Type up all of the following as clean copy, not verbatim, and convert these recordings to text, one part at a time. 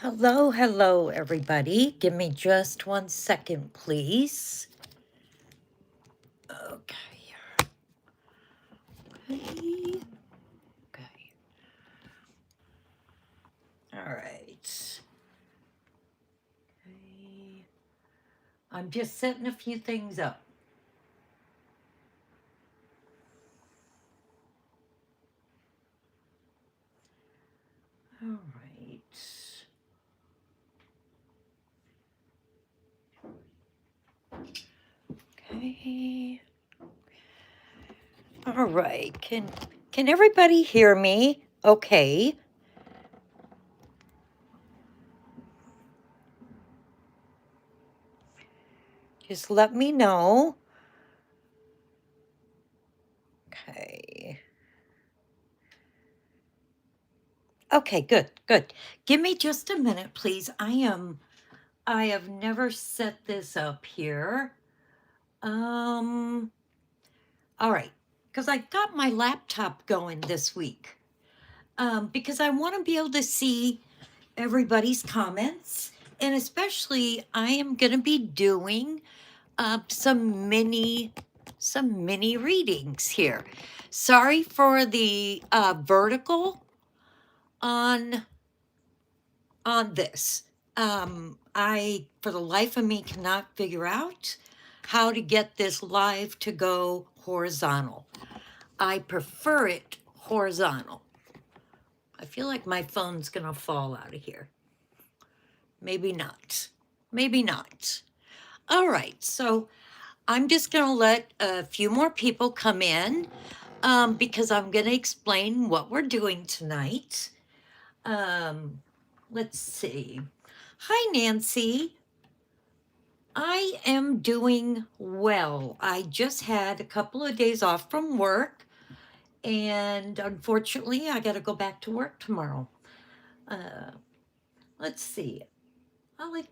Hello, hello, everybody. Give me just 1 second, please. Okay. Okay. Okay. All right. Okay. I'm just setting a few things up. All right. Okay. All right. Can everybody hear me? Okay. Just let me know. Okay. Okay, good, good. Give me just a minute, please. I have never set this up here. All right, because I got my laptop going this week. Because I want to be able to see everybody's comments, and especially I am going to be doing some mini readings here. Sorry for the vertical on this. I, for the life of me, cannot figure out how to get this live to go horizontal. I prefer it horizontal. I feel like my phone's gonna fall out of here. Maybe not. Maybe not. All right, so I'm just gonna let a few more people come in because I'm gonna explain what we're doing tonight. Let's see. Hi, Nancy. I am doing well. I just had a couple of days off from work, and unfortunately, I got to go back to work tomorrow. Uh, let's see. I like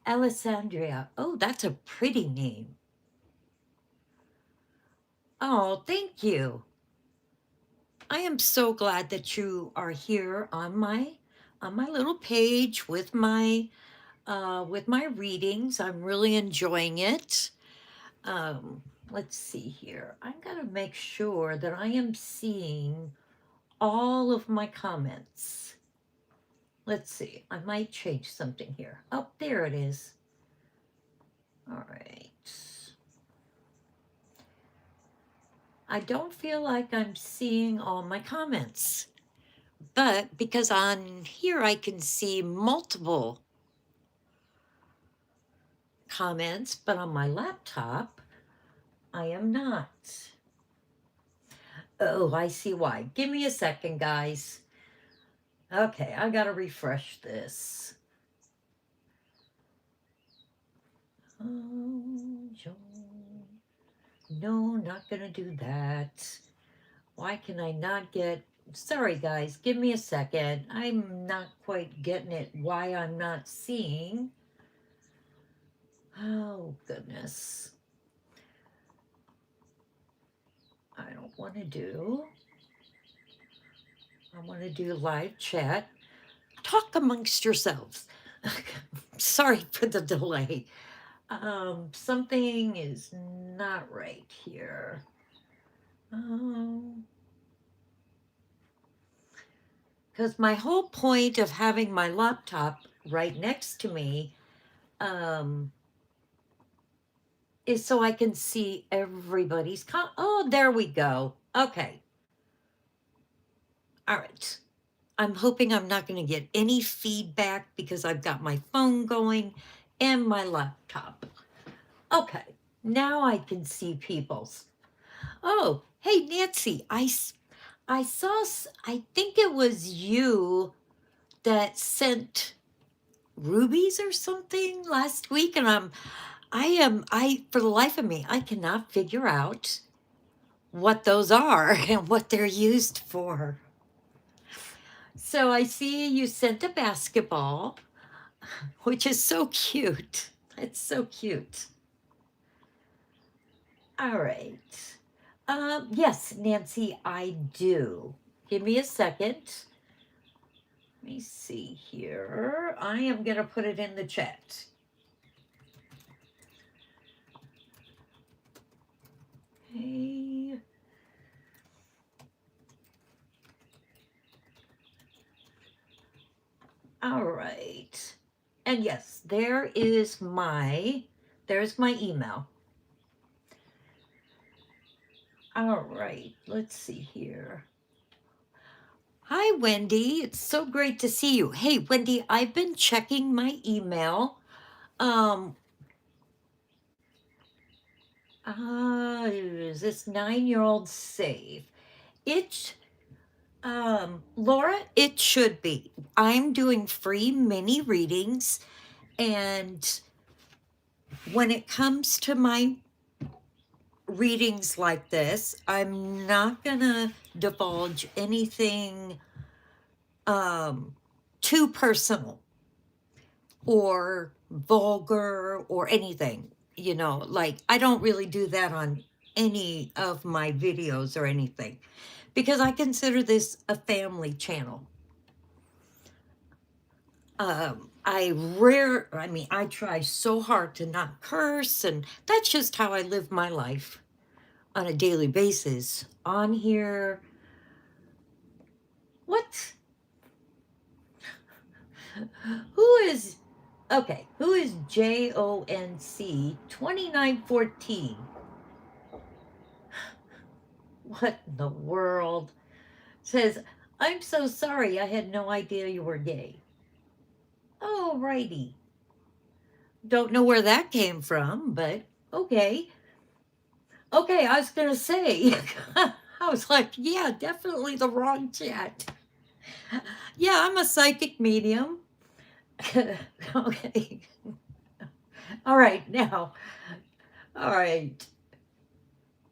Alessandria. Oh, that's a pretty name. Oh, thank you. I am so glad that you are here on my little page with my readings. I'm really enjoying it. Let's see here. I'm going to make sure that I am seeing all of my comments. Let's see. I might change something here. Oh, there it is. All right. I don't feel like I'm seeing all my comments, but because on here I can see multiple comments, but on my laptop, I am not. Oh, I see why. Give me a second, guys. Okay, I gotta refresh this. Oh, no, not gonna do that. Why can I not get? Sorry, guys, give me a second. I'm not quite getting it. Why I'm not seeing? Oh, goodness. I don't want to do. I want to do live chat. Talk amongst yourselves. Sorry for the delay. Something is not right here. Because my whole point of having my laptop right next to me is so I can see everybody's oh, there we go. Okay. All right. I'm hoping I'm not going to get any feedback because I've got my phone going and my laptop. Okay. Now I can see people's. Oh, hey, Nancy, I saw, I think it was you that sent rubies or something last week. And for the life of me, I cannot figure out what those are and what they're used for. So I see you sent a basketball, which is so cute. It's so cute. All right. Yes, Nancy, I do. Give me a second. Let me see here. I am going to put it in the chat. Okay. All right. And yes, there's my email. All right, let's see here. Hi, Wendy. It's so great to see you. Hey, Wendy, I've been checking my email. Is this 9-year-old safe? It, Laura, it should be. I'm doing free mini readings, and when it comes to my readings like this, I'm not gonna divulge anything too personal or vulgar or anything. You know, like I don't really do that on any of my videos or anything because I consider this a family channel. I try so hard to not curse, and that's just how I live my life on a daily basis. On here, what? Who is okay? Who is JONC 2914? What in the world? Says, I'm so sorry. I had no idea you were gay. Oh, righty. Don't know where that came from, but okay. Okay, I was going to say, I was like, yeah, definitely the wrong chat. Yeah, I'm a psychic medium. Okay. All right, now. All right.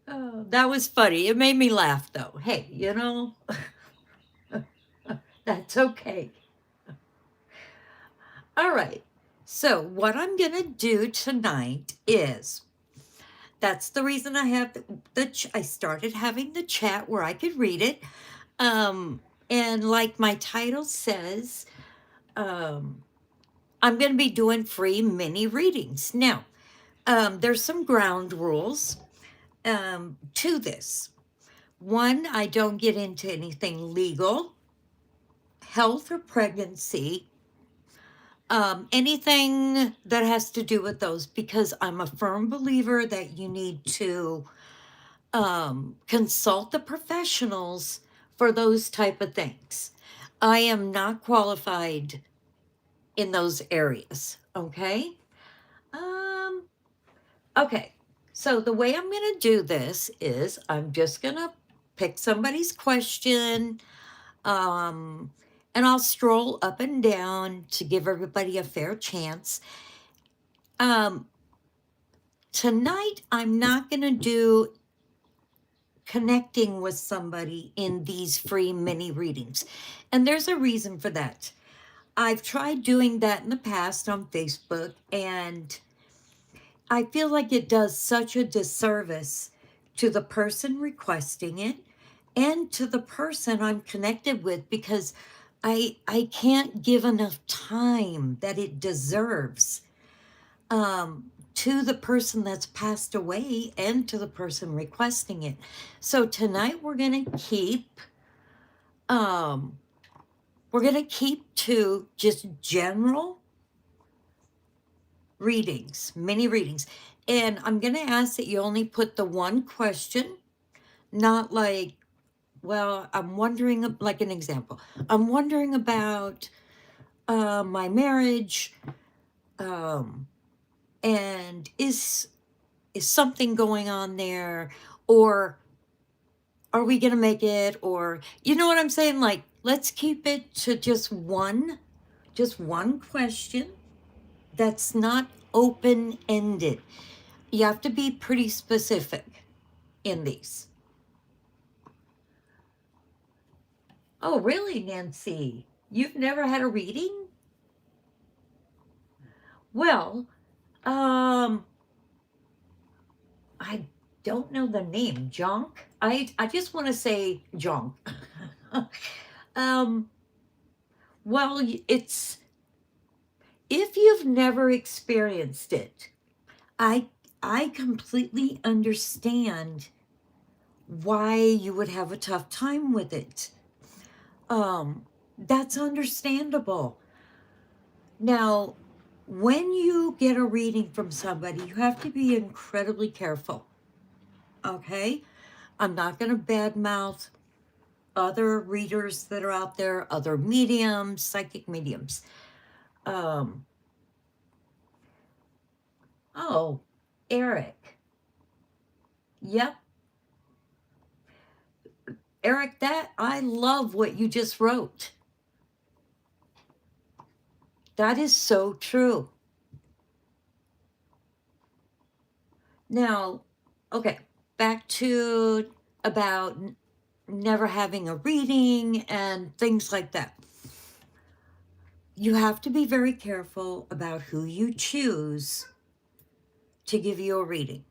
Oh, that was funny. It made me laugh, though. Hey, you know, that's okay. All right. So, what I'm going to do tonight is that's the reason I have I started having the chat where I could read it. And like my title says, I'm going to be doing free mini readings. Now, there's some ground rules to this. One, I don't get into anything legal, health, or pregnancy. Anything that has to do with those, because I'm a firm believer that you need to consult the professionals for those type of things. I am not qualified in those areas. Okay. Okay. So the way I'm going to do this is I'm just going to pick somebody's question. And I'll stroll up and down to give everybody a fair chance. Tonight, I'm not going to do connecting with somebody in these free mini readings. And there's a reason for that. I've tried doing that in the past on Facebook, and I feel like it does such a disservice to the person requesting it and to the person I'm connected with, because I can't give enough time that it deserves to the person that's passed away and to the person requesting it. So tonight we're going to keep to just general readings, mini readings. And I'm going to ask that you only put the one question, not like, well, I'm wondering, like an example, I'm wondering about my marriage, and is something going on there, or are we going to make it, or you know what I'm saying? Like, let's keep it to just one question that's not open-ended. You have to be pretty specific in these. Oh, really, Nancy? You've never had a reading? Well, I don't know the name. Jonk? I just want to say Jonk. Well, it's, if you've never experienced it, I I completely understand why you would have a tough time with it. That's understandable. Now, when you get a reading from somebody, you have to be incredibly careful. Okay? I'm not going to badmouth other readers that are out there, other mediums, psychic mediums. Um, oh, Eric. Yep. Eric, that I love what you just wrote. That is so true. Now, okay, back to about never having a reading and things like that. You have to be very careful about who you choose to give you a reading.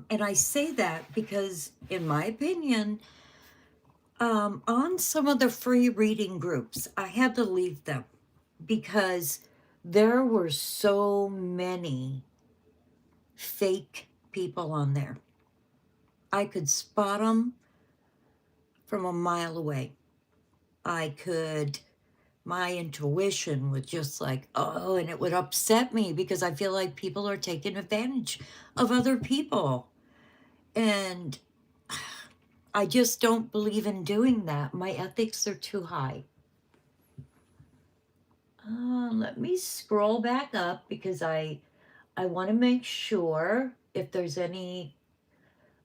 And I say that because, in my opinion, on some of the free reading groups, I had to leave them because there were so many fake people on there. I could spot them from a mile away. My intuition was just like, oh, and it would upset me because I feel like people are taking advantage of other people. And I just don't believe in doing that. My ethics are too high. Let me scroll back up because I want to make sure if there's any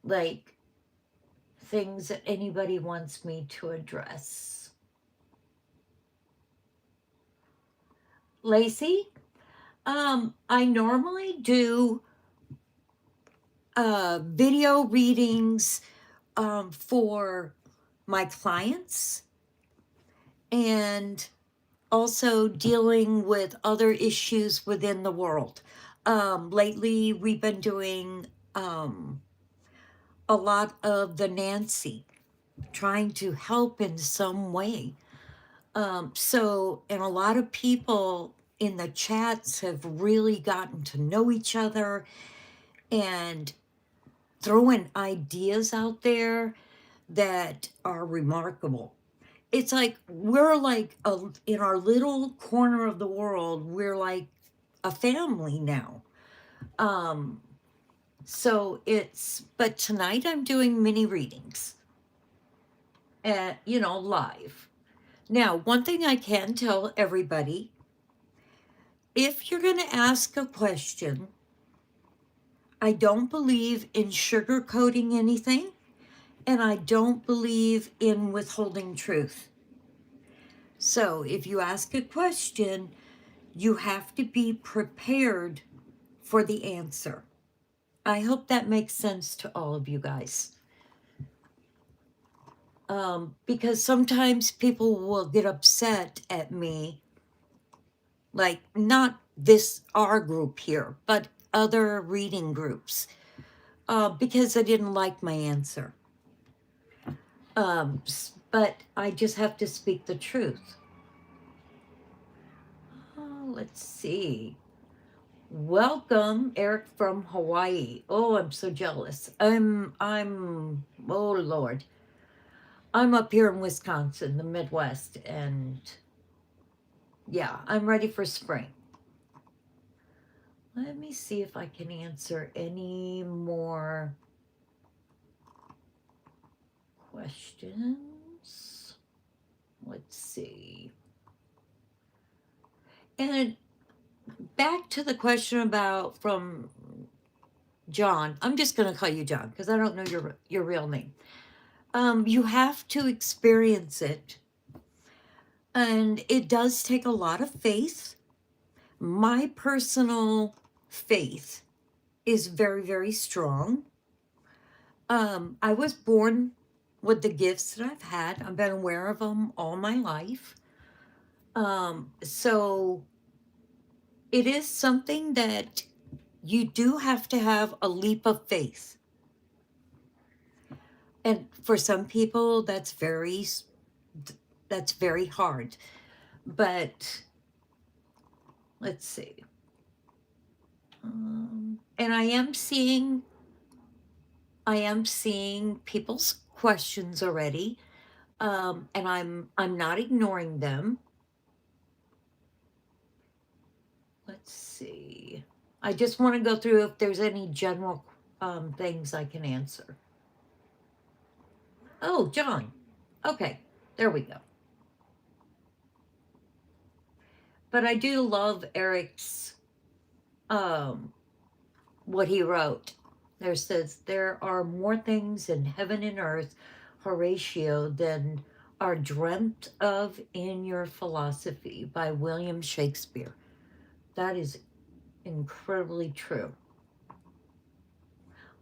like things that anybody wants me to address. Lacey, I normally do video readings for my clients and also dealing with other issues within the world. Lately, we've been doing a lot of the Nancy, trying to help in some way. And a lot of people in the chats have really gotten to know each other and throwing ideas out there that are remarkable. It's like we're like in our little corner of the world, we're like a family now. But tonight I'm doing mini readings, live. Now, one thing I can tell everybody, if you're going to ask a question, I don't believe in sugarcoating anything, and I don't believe in withholding truth. So if you ask a question, you have to be prepared for the answer. I hope that makes sense to all of you guys. Because sometimes people will get upset at me, like not our group here, but other reading groups, because I didn't like my answer. But I just have to speak the truth. Let's see. Welcome, Eric from Hawaii. Oh, I'm so jealous. Oh Lord. I'm up here in Wisconsin, the Midwest, and yeah, I'm ready for spring. Let me see if I can answer any more questions. Let's see. And back to the question about from John. I'm just going to call you John because I don't know your real name. You have to experience it, and it does take a lot of faith. My personal faith is very, very strong. I was born with the gifts that I've had. I've been aware of them all my life. So it is something that you do have to have a leap of faith. And for some people, that's very That's very hard. But let's see. And I am seeing people's questions already. And I'm not ignoring them. Let's see. I just want to go through if there's any general things I can answer. Oh, John. Okay, there we go. But I do love Eric's what he wrote. There says there are more things in heaven and earth, Horatio, than are dreamt of in your philosophy by William Shakespeare. That is incredibly true.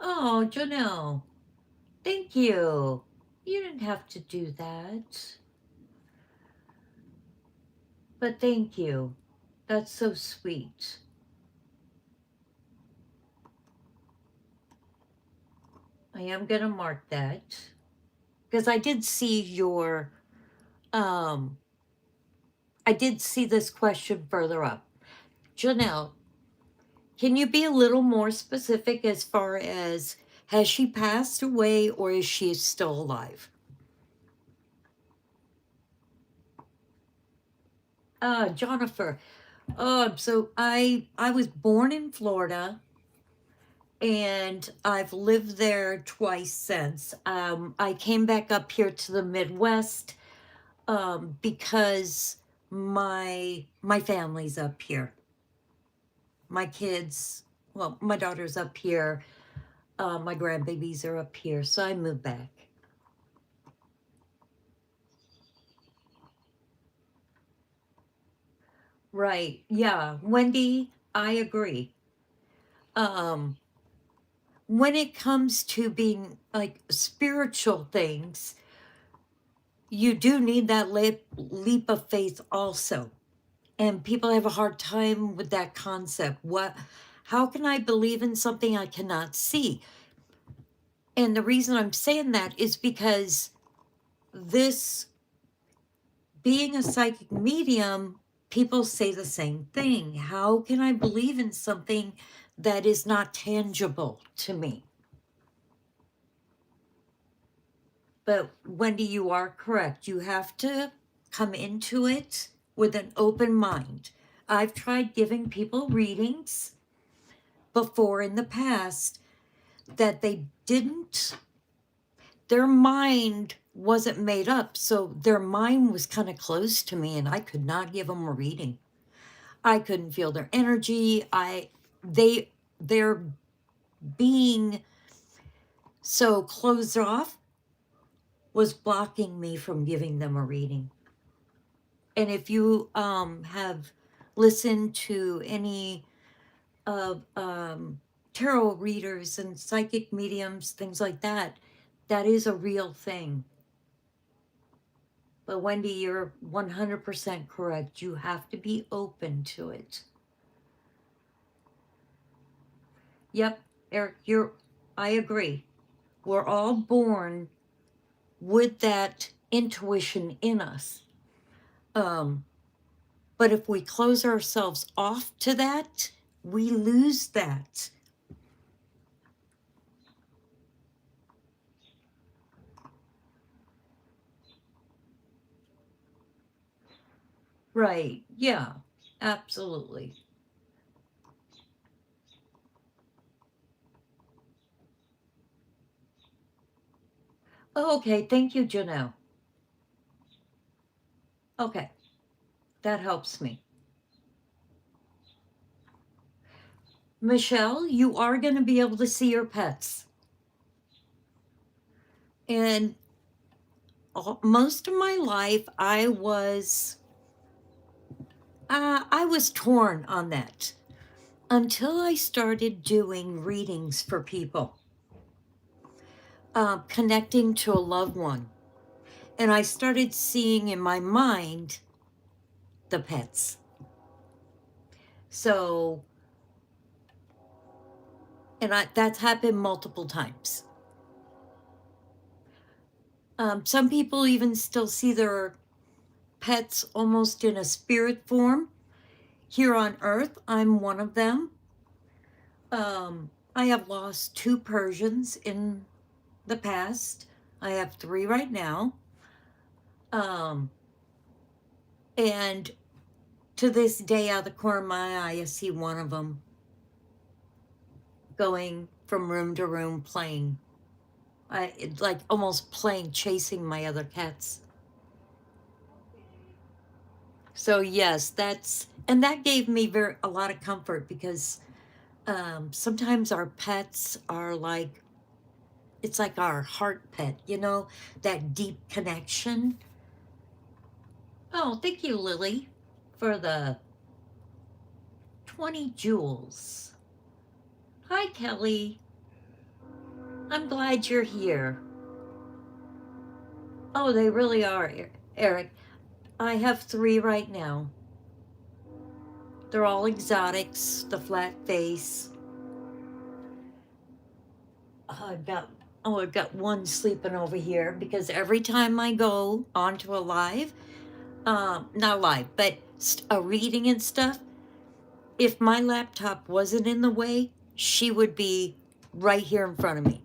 Oh, Janelle, thank you. You didn't have to do that. But thank you. That's so sweet. I am going to mark that because I did see your I did see this question further up. Janelle, can you be a little more specific as far as has she passed away or is she still alive? Jennifer. So I was born in Florida and I've lived there twice since. I came back up here to the Midwest because my family's up here. My kids, well, my daughter's up here. My grandbabies are up here, so I moved back. Right. Yeah. Wendy, I agree. Um, when it comes to being like spiritual things, you do need that leap of faith also. And people have a hard time with that concept. How can I believe in something I cannot see? And the reason I'm saying that is because this being a psychic medium, people say the same thing. How can I believe in something that is not tangible to me? But Wendy, you are correct. You have to come into it with an open mind. I've tried giving people readings before in the past that they didn't, their mind wasn't made up. So their mind was kind of closed to me and I could not give them a reading. I couldn't feel their energy. Their being so closed off was blocking me from giving them a reading. And if you have listened to any of tarot readers and psychic mediums, things like that, that is a real thing. But Wendy, you're 100% correct. You have to be open to it. Yep, Eric, I agree. We're all born with that intuition in us. But if we close ourselves off to that, we lose that. Right. Yeah, absolutely. Oh, okay. Thank you, Janelle. Okay. That helps me. Michelle, you are going to be able to see your pets. And most of my life, I was torn on that until I started doing readings for people, connecting to a loved one. And I started seeing in my mind the pets. So, and that's happened multiple times. Some people even still see pets almost in a spirit form here on Earth. I'm one of them. I have lost 2 Persians in the past. I have 3 right now. And to this day, out of the corner of my eye, I see one of them going from room to room playing. It's like almost playing, chasing my other cats. So yes, and that gave me a lot of comfort because sometimes our pets are like, it's like our heart pet, you know, that deep connection. Oh, thank you, Lily, for the 20 jewels. Hi, Kelly. I'm glad you're here. Oh, they really are, Eric. I have 3 right now. They're all exotics, the flat face. I've got one sleeping over here because every time I go onto a live, not live, but a reading and stuff, if my laptop wasn't in the way, she would be right here in front of me.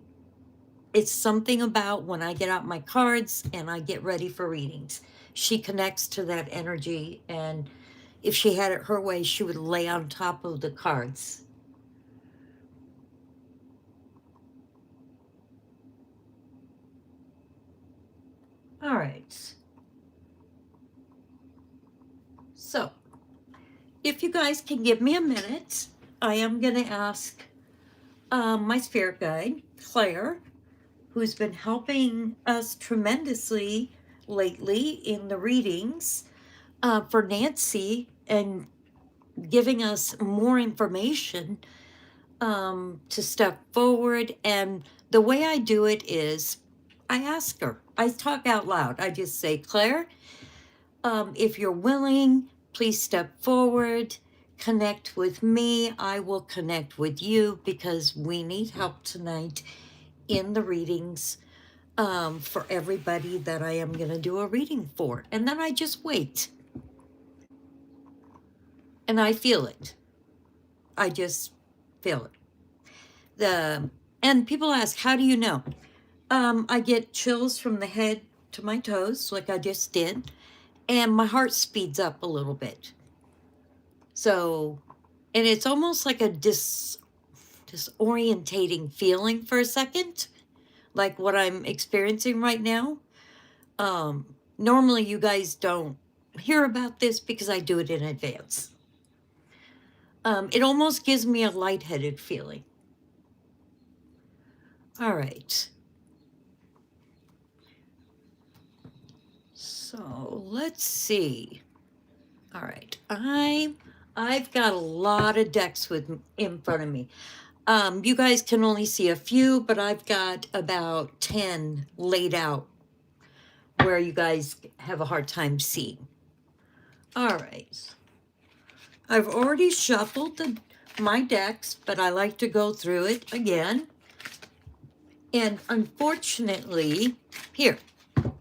It's something about when I get out my cards and I get ready for readings. She connects to that energy, and if she had it her way, she would lay on top of the cards. All right. So, if you guys can give me a minute, I am going to ask my spirit guide, Claire, who's been helping us tremendously lately in the readings for Nancy and giving us more information to step forward. And the way I do it is I ask her, I talk out loud. I just say, Claire, if you're willing, please step forward, connect with me. I will connect with you because we need help tonight in the readings for everybody that I am going to do a reading for. And then I just wait. And I feel it. I just feel it. And people ask, how do you know? I get chills from the head to my toes, like I just did, and my heart speeds up a little bit. So, and it's almost like a disorientating feeling for a second, like what I'm experiencing right now. Normally you guys don't hear about this because I do it in advance. It almost gives me a lightheaded feeling. All right. So let's see. All right. I've got a lot of decks in front of me. You guys can only see a few, but I've got about 10 laid out where you guys have a hard time seeing. All right. I've already shuffled my decks, but I like to go through it again. And unfortunately, here,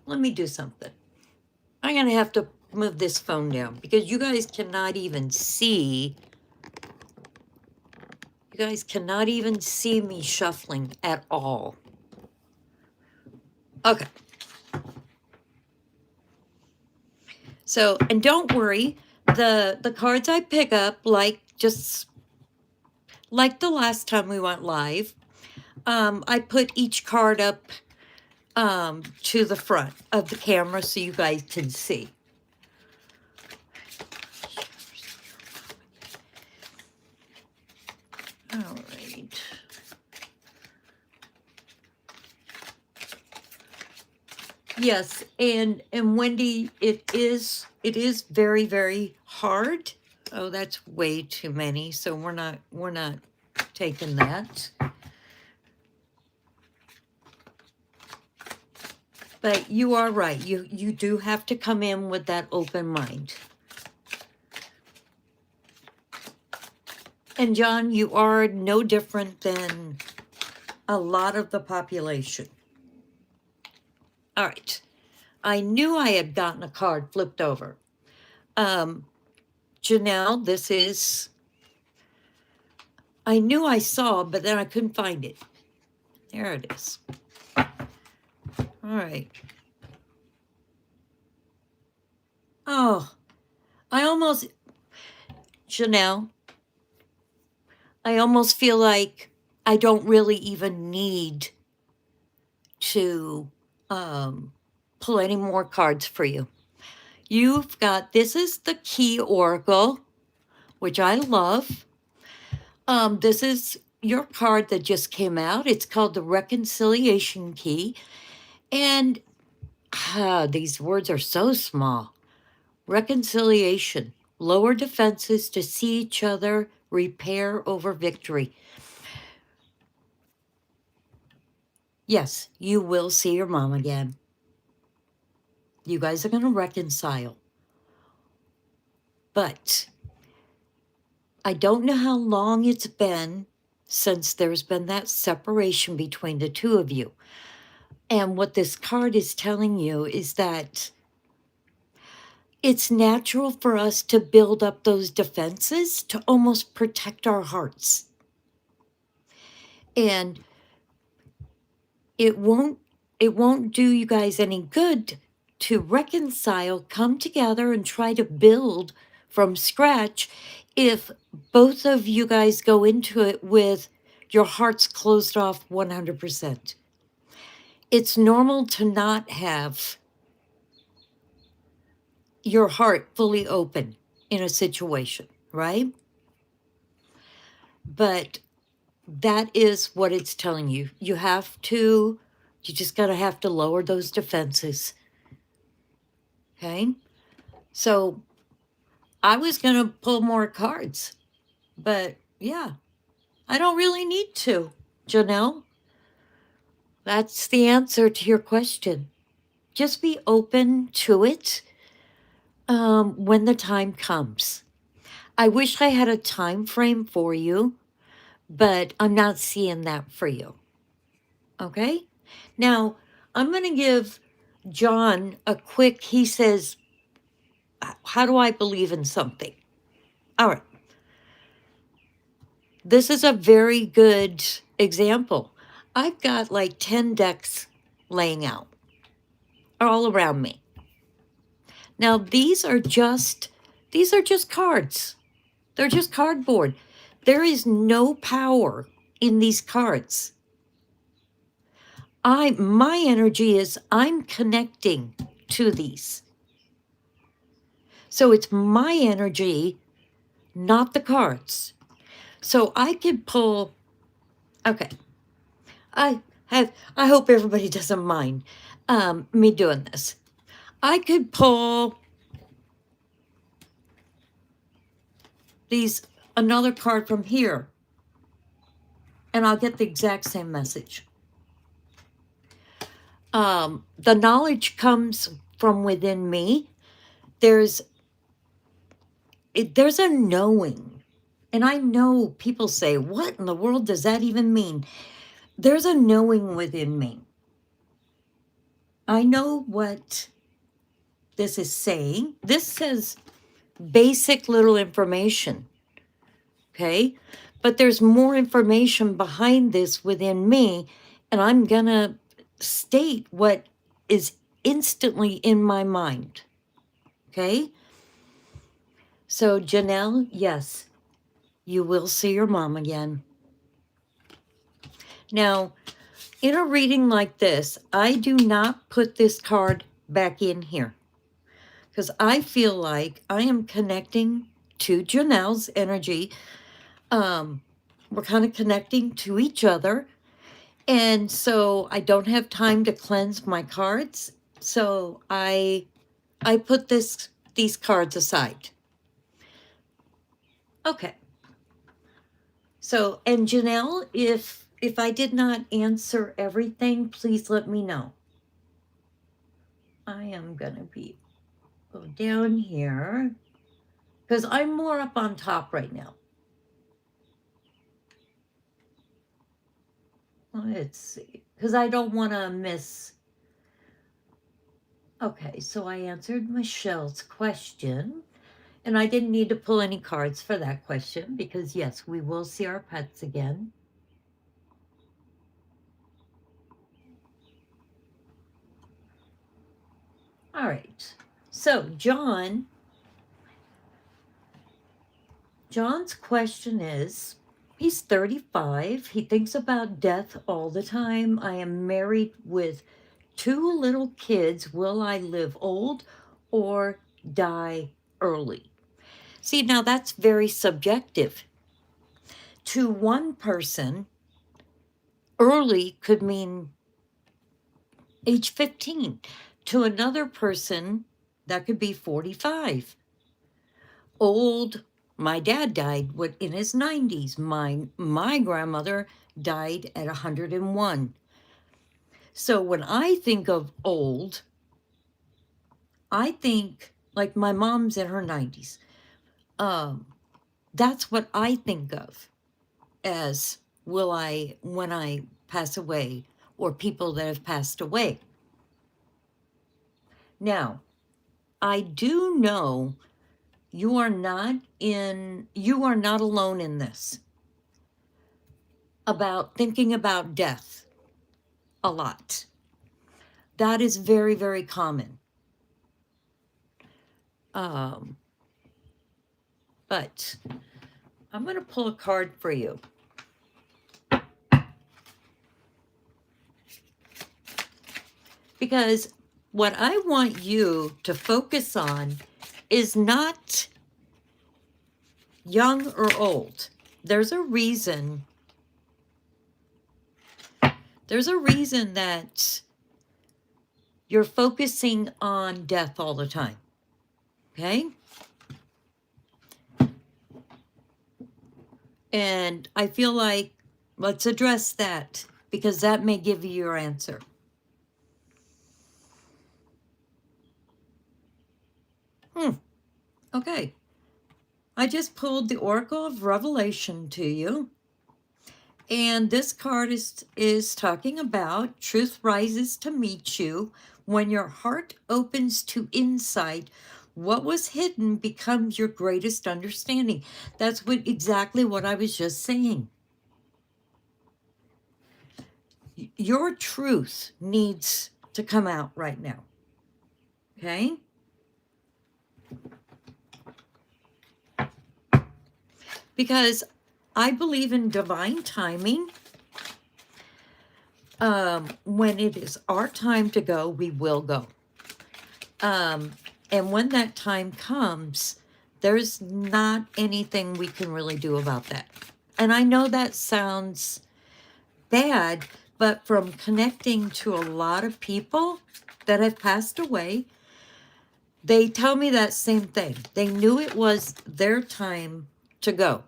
let me do something. I'm going to have to move this phone down because you guys cannot even see. You guys cannot even see me shuffling at all. Okay. So, and don't worry, the cards I pick up, just like the last time we went live, I put each card up to the front of the camera so you guys can see. All right. Yes, and Wendy, it is very, very hard. Oh, that's way too many, so we're not taking that. But you are right. You do have to come in with that open mind. And John, you are no different than a lot of the population. All right. I knew I had gotten a card flipped over. Janelle, this is, I knew I saw, but then I couldn't find it. There it is. All right. Oh, Janelle, I almost feel like I don't really even need to pull any more cards for you. You've got, this is the Key Oracle, which I love. This is your card that just came out. It's called the Reconciliation Key. And these words are so small. Reconciliation, lower defenses to see each other, repair over victory. Yes, you will see your mom again. You guys are going to reconcile. But I don't know how long it's been since there's been that separation between the two of you. And what this card is telling you is that it's natural for us to build up those defenses to almost protect our hearts. And it won't do you guys any good to reconcile, come together and try to build from scratch if both of you guys go into it with your hearts closed off 100%. It's normal to not have your heart fully open in a situation, right? But that is what it's telling you. You just gotta have to lower those defenses. Okay? So I was gonna pull more cards, but yeah, I don't really need to, Janelle. That's the answer to your question. Just be open to it when the time comes. I wish I had a time frame for you, but I'm not seeing that for you. Okay? Now, I'm going to give John a quick, he says, how do I believe in something? All right. This is a very good example. I've got like 10 decks laying out all around me. Now, these are just cards. They're just cardboard. There is no power in these cards. My energy is I'm connecting to these. So it's my energy, not the cards. So I could pull, okay. I hope everybody doesn't mind me doing this. I could pull another card from here, and I'll get the exact same message. The knowledge comes from within me. There's a knowing. And I know people say, what in the world does that even mean? There's a knowing within me. I know what this is saying. This says basic little information. Okay? But there's more information behind this within me, and I'm going to state what is instantly in my mind. Okay? So, Janelle, yes, you will see your mom again. Now, in a reading like this, I do not put this card back in here because I feel like I am connecting to Janelle's energy. We're kind of connecting to each other. And so I don't have time to cleanse my cards. So I put these cards aside. Okay. So, and Janelle, if I did not answer everything, please let me know. I am going to go down here because I'm more up on top right now. Let's see, because I don't want to miss. Okay, so I answered Michelle's question, and I didn't need to pull any cards for that question because, yes, we will see our pets again. All right, so John's question is, he's 35. He thinks about death all the time. I am married with 2 little kids. Will I live old or die early? See, now that's very subjective. To one person, early could mean age 15. To another person, that could be 45. Old, my dad died in his 90s. My grandmother died at 101. So when I think of old, I think like my mom's in her 90s. That's what I think of as when I pass away, or people that have passed away. Now, I do know you are not alone in this, about thinking about death a lot. That is very, very common. But I'm going to pull a card for you. Because what I want you to focus on is not young or old. There's a reason that you're focusing on death all the time. Okay? And I feel like let's address that, because that may give you your answer. Okay. I just pulled the Oracle of Revelation to you. And this card is talking about truth rises to meet you when your heart opens to insight. What was hidden becomes your greatest understanding. That's exactly what I was just saying. Your truth needs to come out right now. Okay? Because I believe in divine timing. When it is our time to go, we will go. And when that time comes, there's not anything we can really do about that. And I know that sounds bad, but from connecting to a lot of people that have passed away, they tell me that same thing. They knew it was their time to go,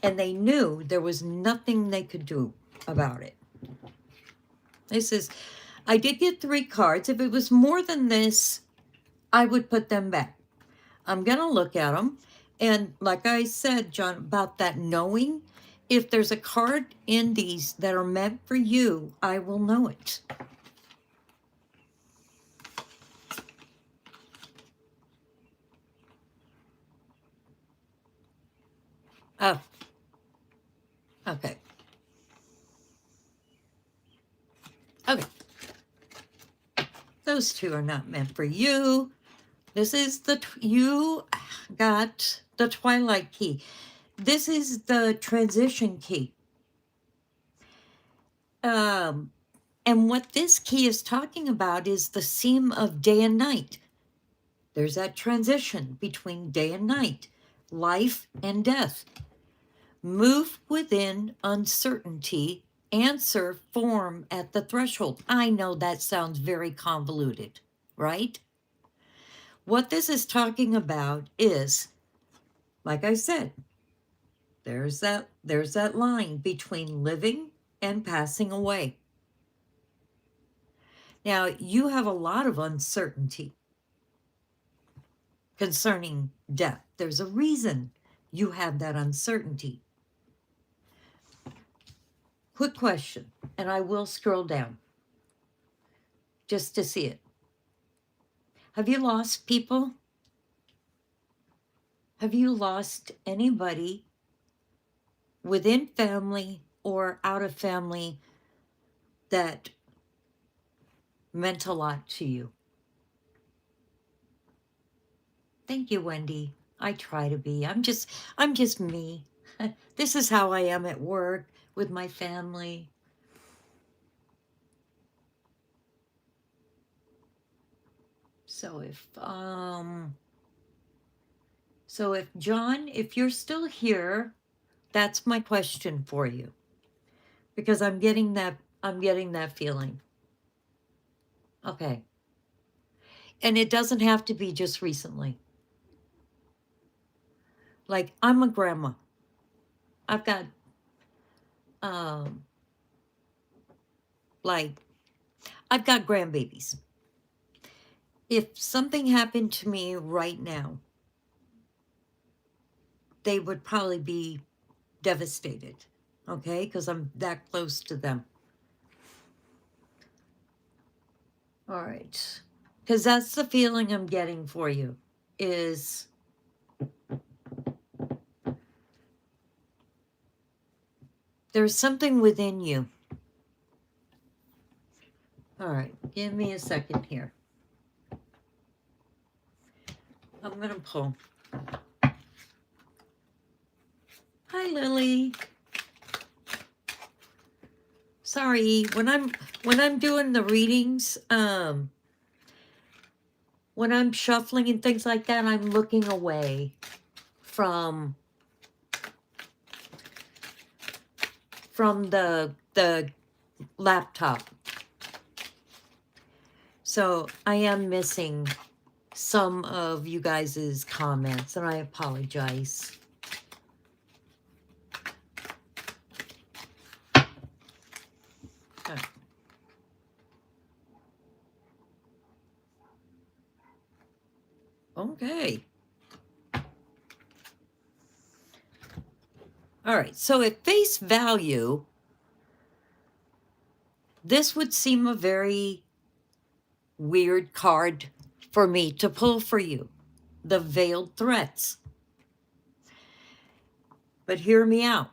and they knew there was nothing they could do about it. This is, I did get 3 cards. If it was more than this, I would put them back. I'm going to look at them. And like I said, John, about that knowing, if there's a card in these that are meant for you, I will know it. Oh, okay. Okay. Those 2 are not meant for you. This is you got the Twilight key. This is the transition key. And what this key is talking about is the seam of day and night. There's that transition between day and night, life and death. Move within uncertainty, answer form at the threshold. I know that sounds very convoluted, right? What this is talking about is, like I said, there's that line between living and passing away. Now, you have a lot of uncertainty concerning death. There's a reason you have that uncertainty. Quick question, and I will scroll down just to see it. Have you lost people? Have you lost anybody within family or out of family that meant a lot to you? Thank you, Wendy. I try to be. I'm just me. This is how I am at work with my family. So if John, if you're still here, that's my question for you. Because I'm getting that feeling. Okay. And it doesn't have to be just recently. Like, I'm a grandma. I've got like I've got grandbabies. If something happened to me right now, they would probably be devastated, okay? Because I'm that close to them. All right. Because that's the feeling I'm getting for you, is there's something within you. All right, give me a second here. I'm going to pull. Hi, Lily. Sorry, when I'm doing the readings, when I'm shuffling and things like that, I'm looking away from the laptop. So I am missing some of you guys' comments, and I apologize. Okay. All right, so at face value, this would seem a very weird card for me to pull for you. The veiled threats. But hear me out.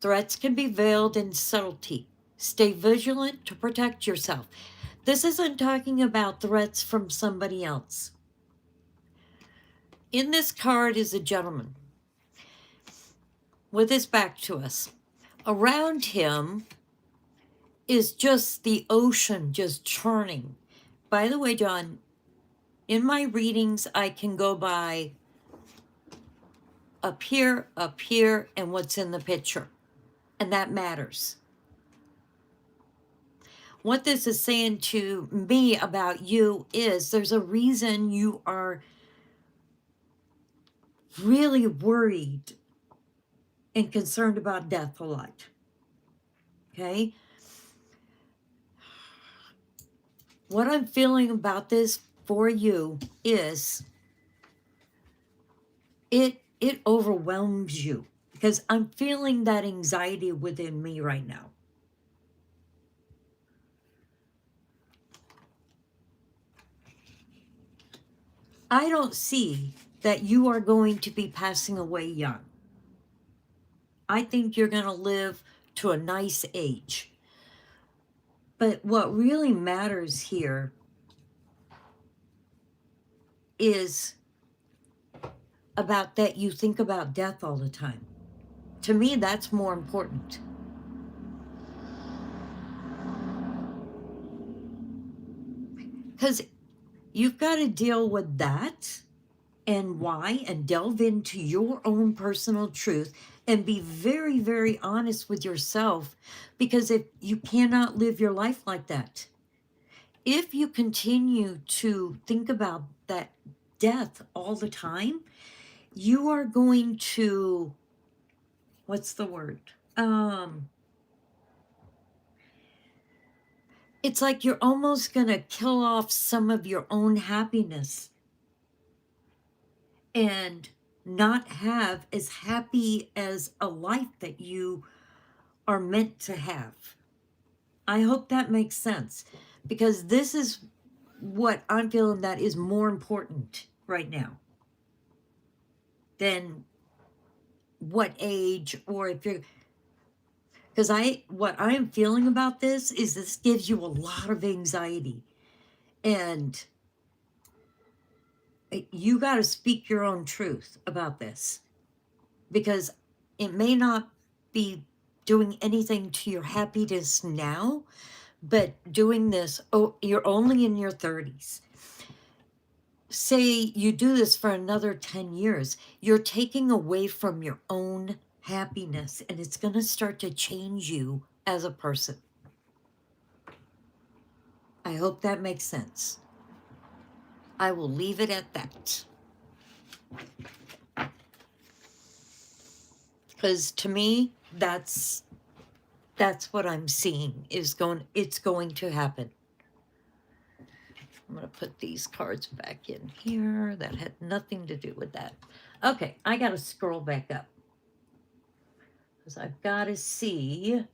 Threats can be veiled in subtlety. Stay vigilant to protect yourself. This isn't talking about threats from somebody else. In this card is a gentleman with his back to us. Around him is just the ocean just churning. By the way, John, in my readings, I can go by up here, and what's in the picture. And that matters. What this is saying to me about you is there's a reason you are really worried and concerned about death a lot. Okay? What I'm feeling about this for you is it overwhelms you, because I'm feeling that anxiety within me right now. I don't see that you are going to be passing away young. I think you're going to live to a nice age. But what really matters here is about that you think about death all the time. To me, that's more important. Because you've got to deal with that and why, and delve into your own personal truth and be very, very honest with yourself, because if you cannot live your life like that. If you continue to think about that death all the time, you are going to, what's the word? It's like you're almost going to kill off some of your own happiness and not have as happy as a life that you are meant to have. I hope that makes sense, because this is what I'm feeling that is more important right now than what age, or if you're, because what I am feeling about this is this gives you a lot of anxiety, and you got to speak your own truth about this, because it may not be doing anything to your happiness now, but doing this, oh, you're only in your 30s. Say you do this for another 10 years, you're taking away from your own happiness, and it's going to start to change you as a person. I hope that makes sense. I will leave it at that. Because to me, that's what I'm seeing is it's going to happen. I'm going to put these cards back in here. That had nothing to do with that. Okay, I got to scroll back up. Because I've got to see.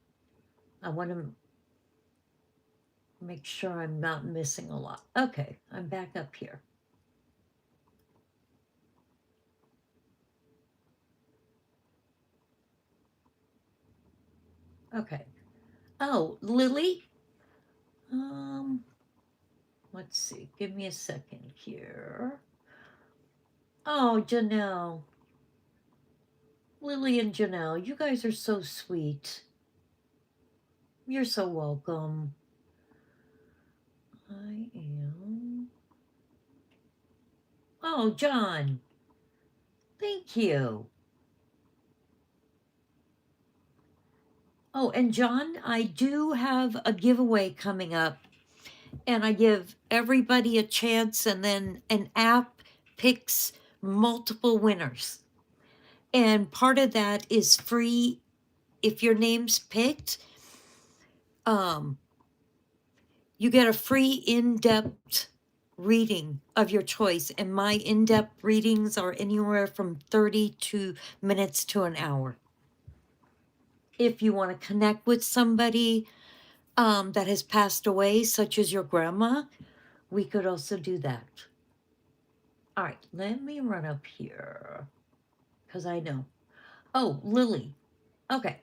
I want to make sure I'm not missing a lot. Okay, I'm back up here. Okay. Oh, Lily? Let's see. Give me a second here. Oh, Janelle. Lily and Janelle, you guys are so sweet. You're so welcome. I am. Oh, John. Thank you. Oh, and John, I do have a giveaway coming up, and I give everybody a chance, and then an app picks multiple winners. And part of that is free if your name's picked. You get a free in-depth reading of your choice, and my in-depth readings are anywhere from 30 minutes to an hour. If you want to connect with somebody that has passed away, such as your grandma, we could also do that. All right, let me run up here because I know. Oh, Lily. Okay.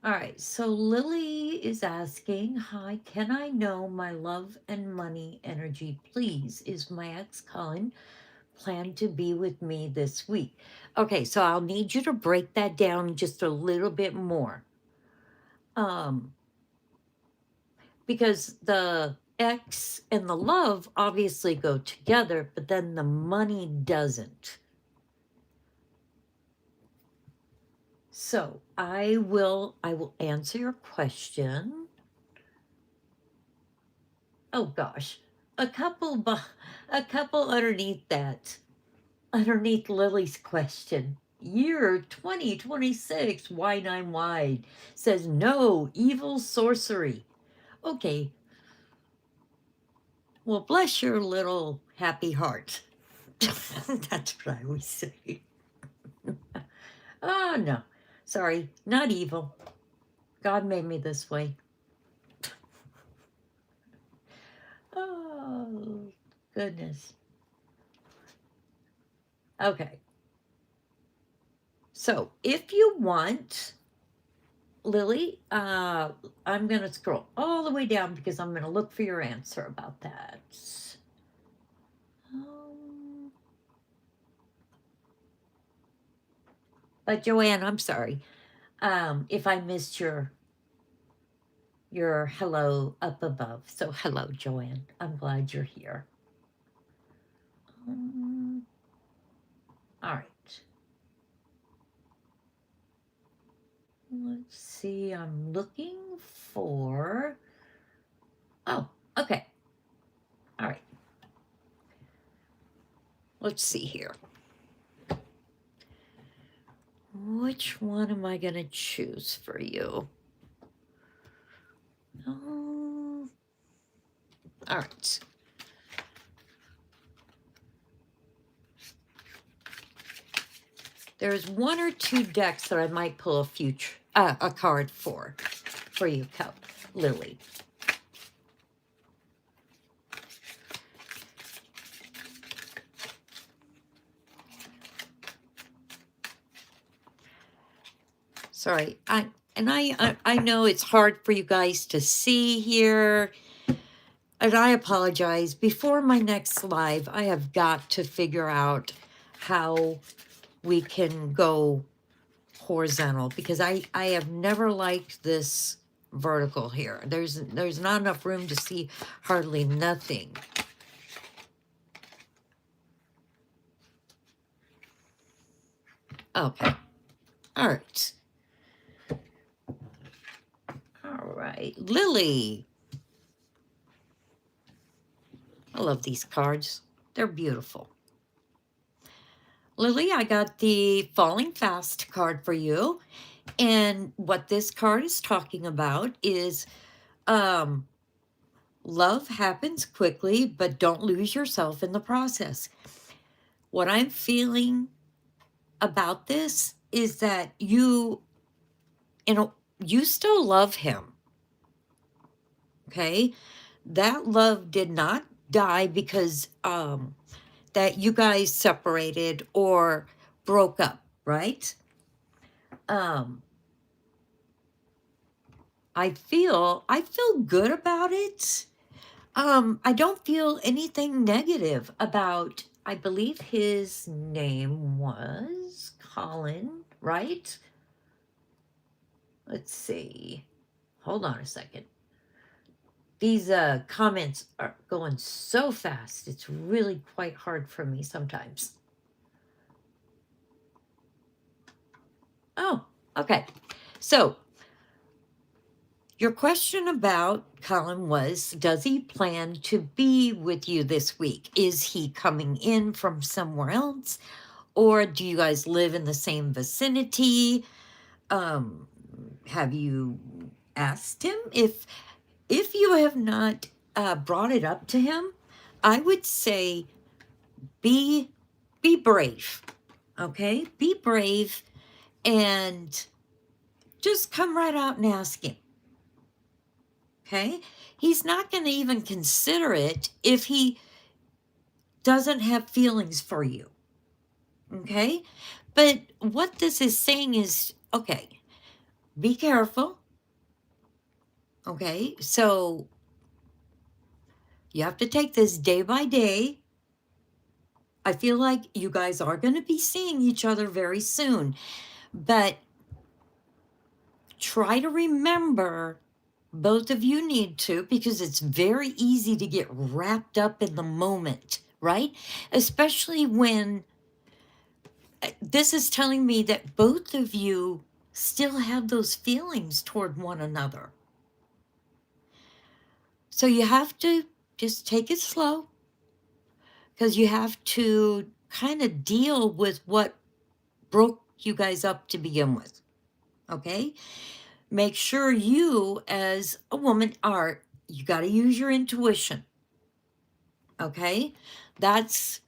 All right, so Lily is asking, hi, can I know my love and money energy, please? Is my ex Colin plan to be with me this week? Okay, so I'll need you to break that down just a little bit more. Because the ex and the love obviously go together, but then the money doesn't. So I will answer your question. Oh gosh, a couple underneath that, underneath Lily's question. Year 2026, wide nine wide, says no evil sorcery. Okay. Well, bless your little happy heart. That's what I always say. Oh no. Sorry, not evil. God made me this way. Oh, goodness. Okay. So, if you want, Lily, I'm going to scroll all the way down because I'm going to look for your answer about that. But Joanne, I'm sorry if I missed your hello up above. So hello, Joanne. I'm glad you're here. All right. Let's see. I'm looking for. Oh, okay. All right. Let's see here. Which one am I going to choose for you? Oh, all right. There's one or two decks that I might pull a card for you, Lily. Sorry. I know it's hard for you guys to see here. And I apologize. Before my next live, I have got to figure out how we can go horizontal, because I have never liked this vertical here. There's not enough room to see hardly nothing. Okay. All right. All right. Lily. I love these cards. They're beautiful. Lily, I got the Falling Fast card for you. And what this card is talking about is love happens quickly, but don't lose yourself in the process. What I'm feeling about this is that you still love him. Okay? That love did not die because that you guys separated or broke up, right? I feel good about it. I don't feel anything negative about, I believe his name was Colin, right? Let's see. Hold on a second. These comments are going so fast. It's really quite hard for me sometimes. Oh, okay. So your question about Colin was, does he plan to be with you this week? Is he coming in from somewhere else? Or do you guys live in the same vicinity? Have you asked him? If you have not brought it up to him, I would say be brave. Okay? Be brave and just come right out and ask him. Okay? He's not going to even consider it if he doesn't have feelings for you. Okay? But what this is saying is, okay, be careful. Okay? So you have to take this day by day. I feel like you guys are going to be seeing each other very soon. But try to remember, both of you need to, because it's very easy to get wrapped up in the moment, right? Especially when this is telling me that both of you still have those feelings toward one another. So you have to just take it slow, because you have to kind of deal with what broke you guys up to begin with. Okay? Make sure you, as a woman, you got to use your intuition. Okay? That's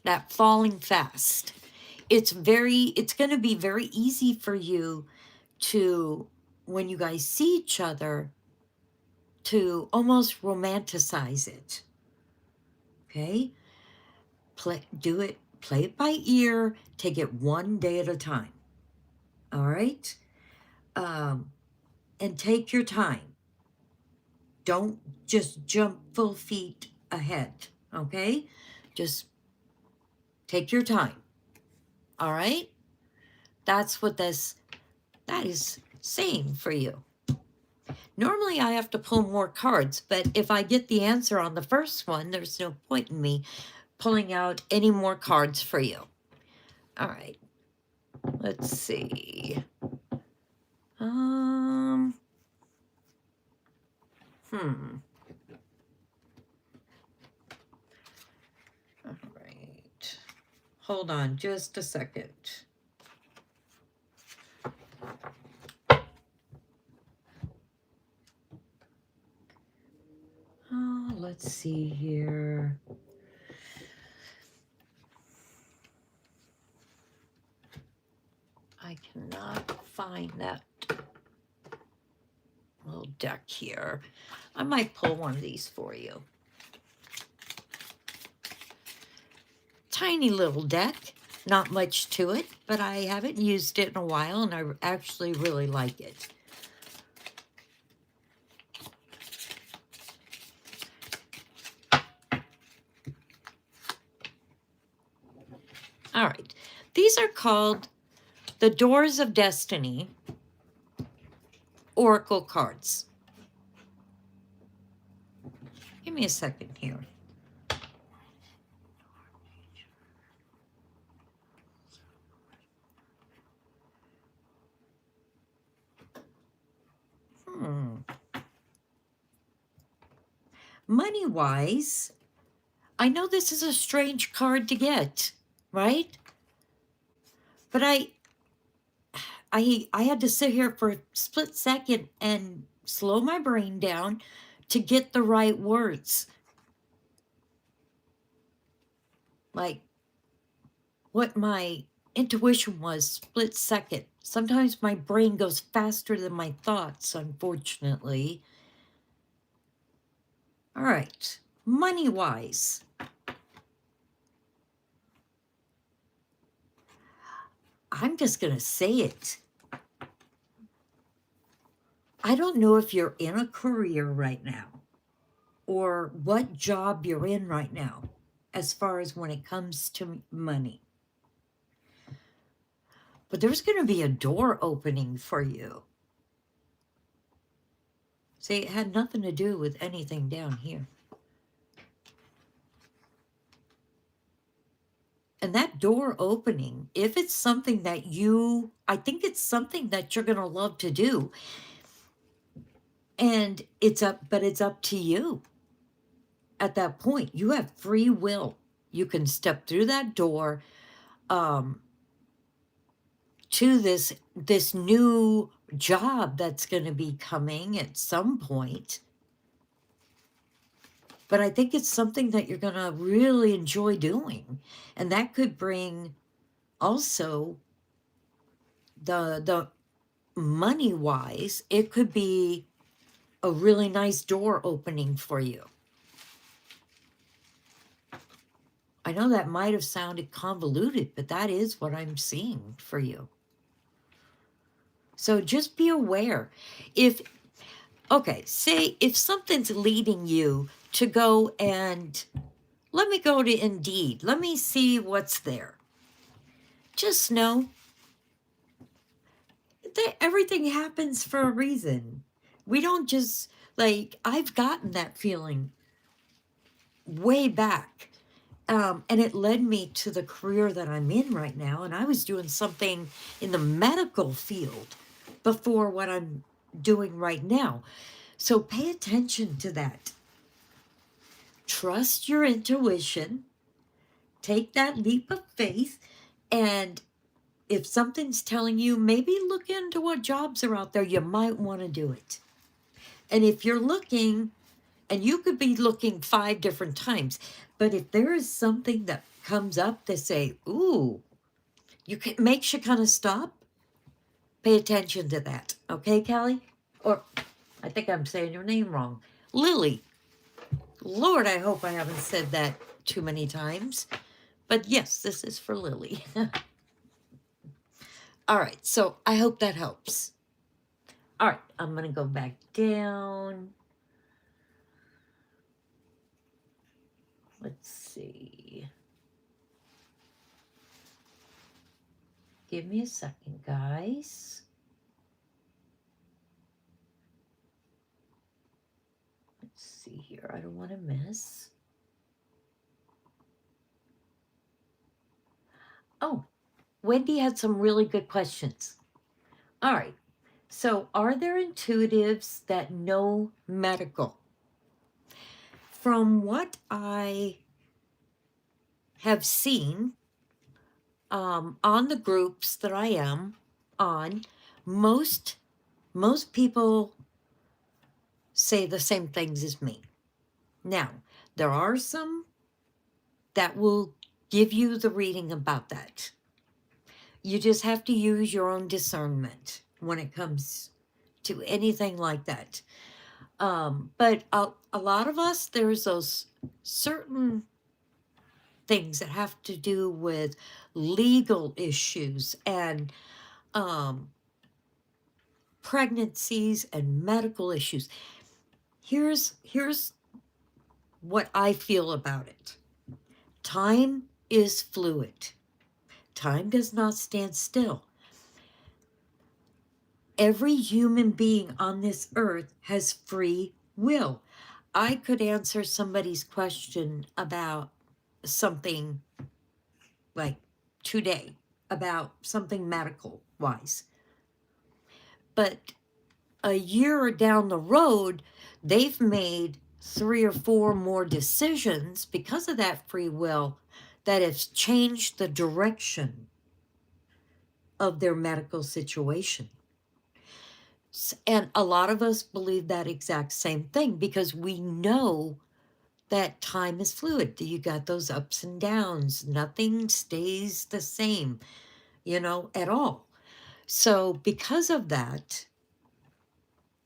that falling fast. It's going to be very easy for you to, when you guys see each other, to almost romanticize it. Okay? Play it by ear, take it one day at a time. All right? And take your time. Don't just jump full feet ahead. Okay? Just take your time. All right? That's what that is saying for you. Normally I have to pull more cards, but if I get the answer on the first one, there's no point in me pulling out any more cards for you. All right. Let's see. All right. Hold on just a second. Let's see here. I cannot find that little deck here. I might pull one of these for you. Tiny little deck. Not much to it, but I haven't used it in a while, and I actually really like it. All right. These are called the Doors of Destiny Oracle cards. Give me a second here. Money-wise, I know this is a strange card to get, right? But I had to sit here for a split second and slow my brain down to get the right words. Like what my intuition was, split second. Sometimes my brain goes faster than my thoughts, unfortunately. All right, money-wise. I'm just going to say it. I don't know if you're in a career right now or what job you're in right now as far as when it comes to money. But there's going to be a door opening for you. See, it had nothing to do with anything down here. And that door opening, if it's something that I think it's something that you're going to love to do. And it's up to you. At that point, you have free will. You can step through that door to this new job that's going to be coming at some point. But I think it's something that you're going to really enjoy doing. And that could bring also the money-wise, it could be a really nice door opening for you. I know that might have sounded convoluted, but that is what I'm seeing for you. So just be aware. Say if something's leading you to go and let me go to Indeed. Let me see what's there. Just know that everything happens for a reason. We don't just, I've gotten that feeling way back. And it led me to the career that I'm in right now. And I was doing something in the medical field before what I'm doing right now. So pay attention to that. Trust your intuition. Take that leap of faith. And if something's telling you, maybe look into what jobs are out there, you might want to do it. And if you're looking, and you could be looking 5 different times, but if there is something that comes up to say, ooh, makes you kind of stop, pay attention to that. Okay, Callie? Or I think I'm saying your name wrong. Lily. Lord, I hope I haven't said that too many times. But yes, this is for Lily. All right, so I hope that helps. All right, I'm going to go back down. Let's see. Give me a second, guys. Let's see here. I don't want to miss. Oh, Wendy had some really good questions. All right. So, are there intuitives that know medical? From what I have seen on the groups that I am on, most people say the same things as me. Now, there are some that will give you the reading about that. You just have to use your own discernment when it comes to anything like that. But a lot of us, there's those certain things that have to do with legal issues and pregnancies and medical issues. Here's what I feel about it. Time is fluid. Time does not stand still. Every human being on this earth has free will. I could answer somebody's question about something like today, about something medical wise. But a year down the road, they've made 3 or 4 more decisions because of that free will that has changed the direction of their medical situation. And a lot of us believe that exact same thing because we know that time is fluid. You got those ups and downs. Nothing stays the same, at all. So because of that,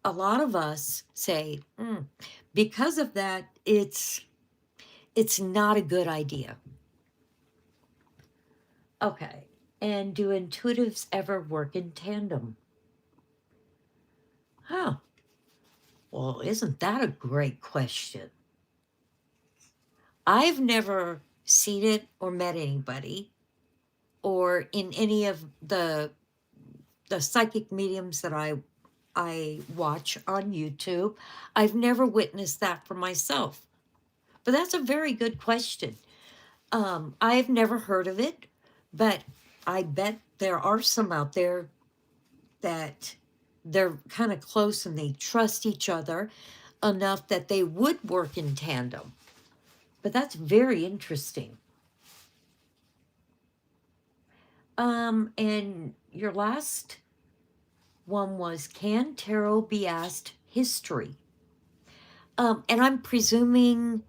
a lot of us say, because of that, it's not a good idea. Okay. And do intuitives ever work in tandem? Huh. Well, isn't that a great question? I've never seen it or met anybody, or in any of the psychic mediums that I watch on YouTube. I've never witnessed that for myself. But that's a very good question. I've never heard of it, but I bet there are some out there that they're kind of close and they trust each other enough that they would work in tandem. But that's very interesting. And your last one was, can tarot be asked history? And I'm presuming,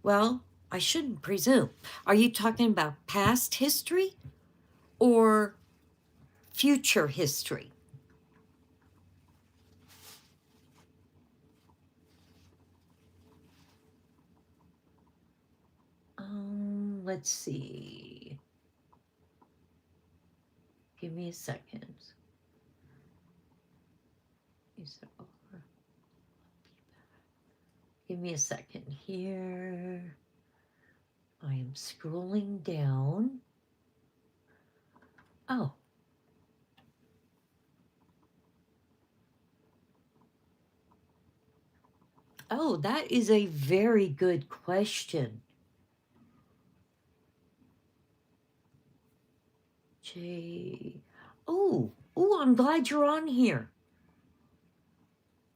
well, I shouldn't presume. Are you talking about past history or future history? Let's see. Give me a second. Give me a second here. I am scrolling down. Oh. Oh, that is a very good question. Oh, I'm glad you're on here.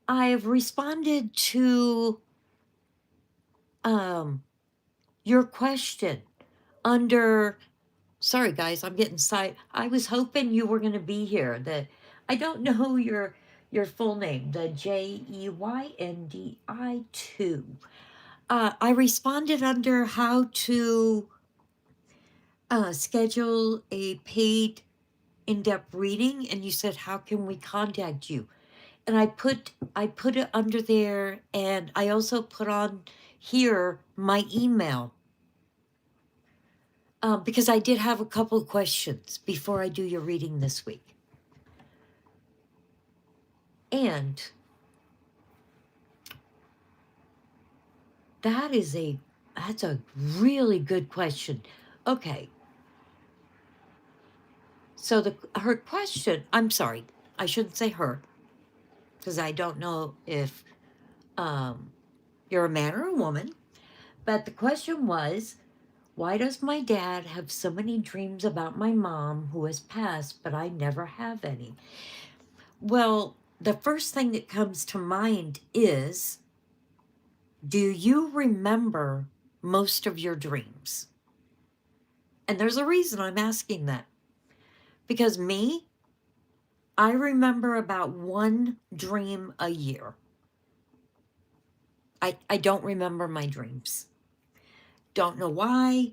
I have responded to your question under, sorry guys, I'm getting side. I was hoping you were going to be here. I don't know your full name, the JEYNDI2. I responded under how to schedule a paid in-depth reading, and you said, how can we contact you? And I put it under there, and I also put on here my email, because I did have a couple of questions before I do your reading this week. And that's a really good question. Okay. So her question, I'm sorry, I shouldn't say her, because I don't know if you're a man or a woman, but the question was, why does my dad have so many dreams about my mom who has passed, but I never have any? Well, the first thing that comes to mind is, do you remember most of your dreams? And there's a reason I'm asking that. Because me, I remember about one dream a year. I don't remember my dreams. Don't know why,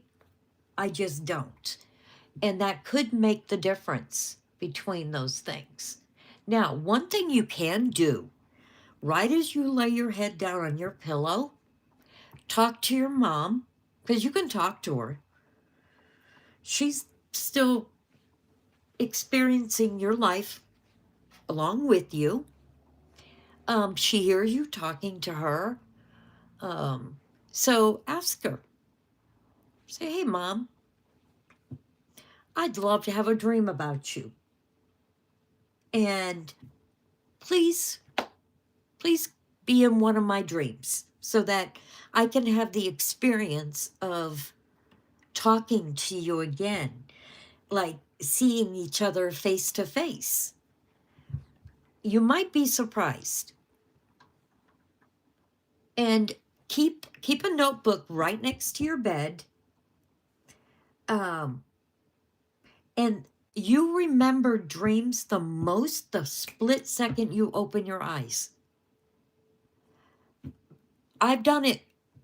I just don't. And that could make the difference between those things. Now, one thing you can do, right as you lay your head down on your pillow, talk to your mom because you can talk to her. She's still experiencing your life along with you. She hears you talking to her. So ask her. Say, hey, Mom, I'd love to have a dream about you. And please, please be in one of my dreams so that I can have the experience of talking to you again, like seeing each other face to face. You might be surprised. And keep a notebook right next to your bed. And you remember dreams the most the split second you open your eyes. I've done it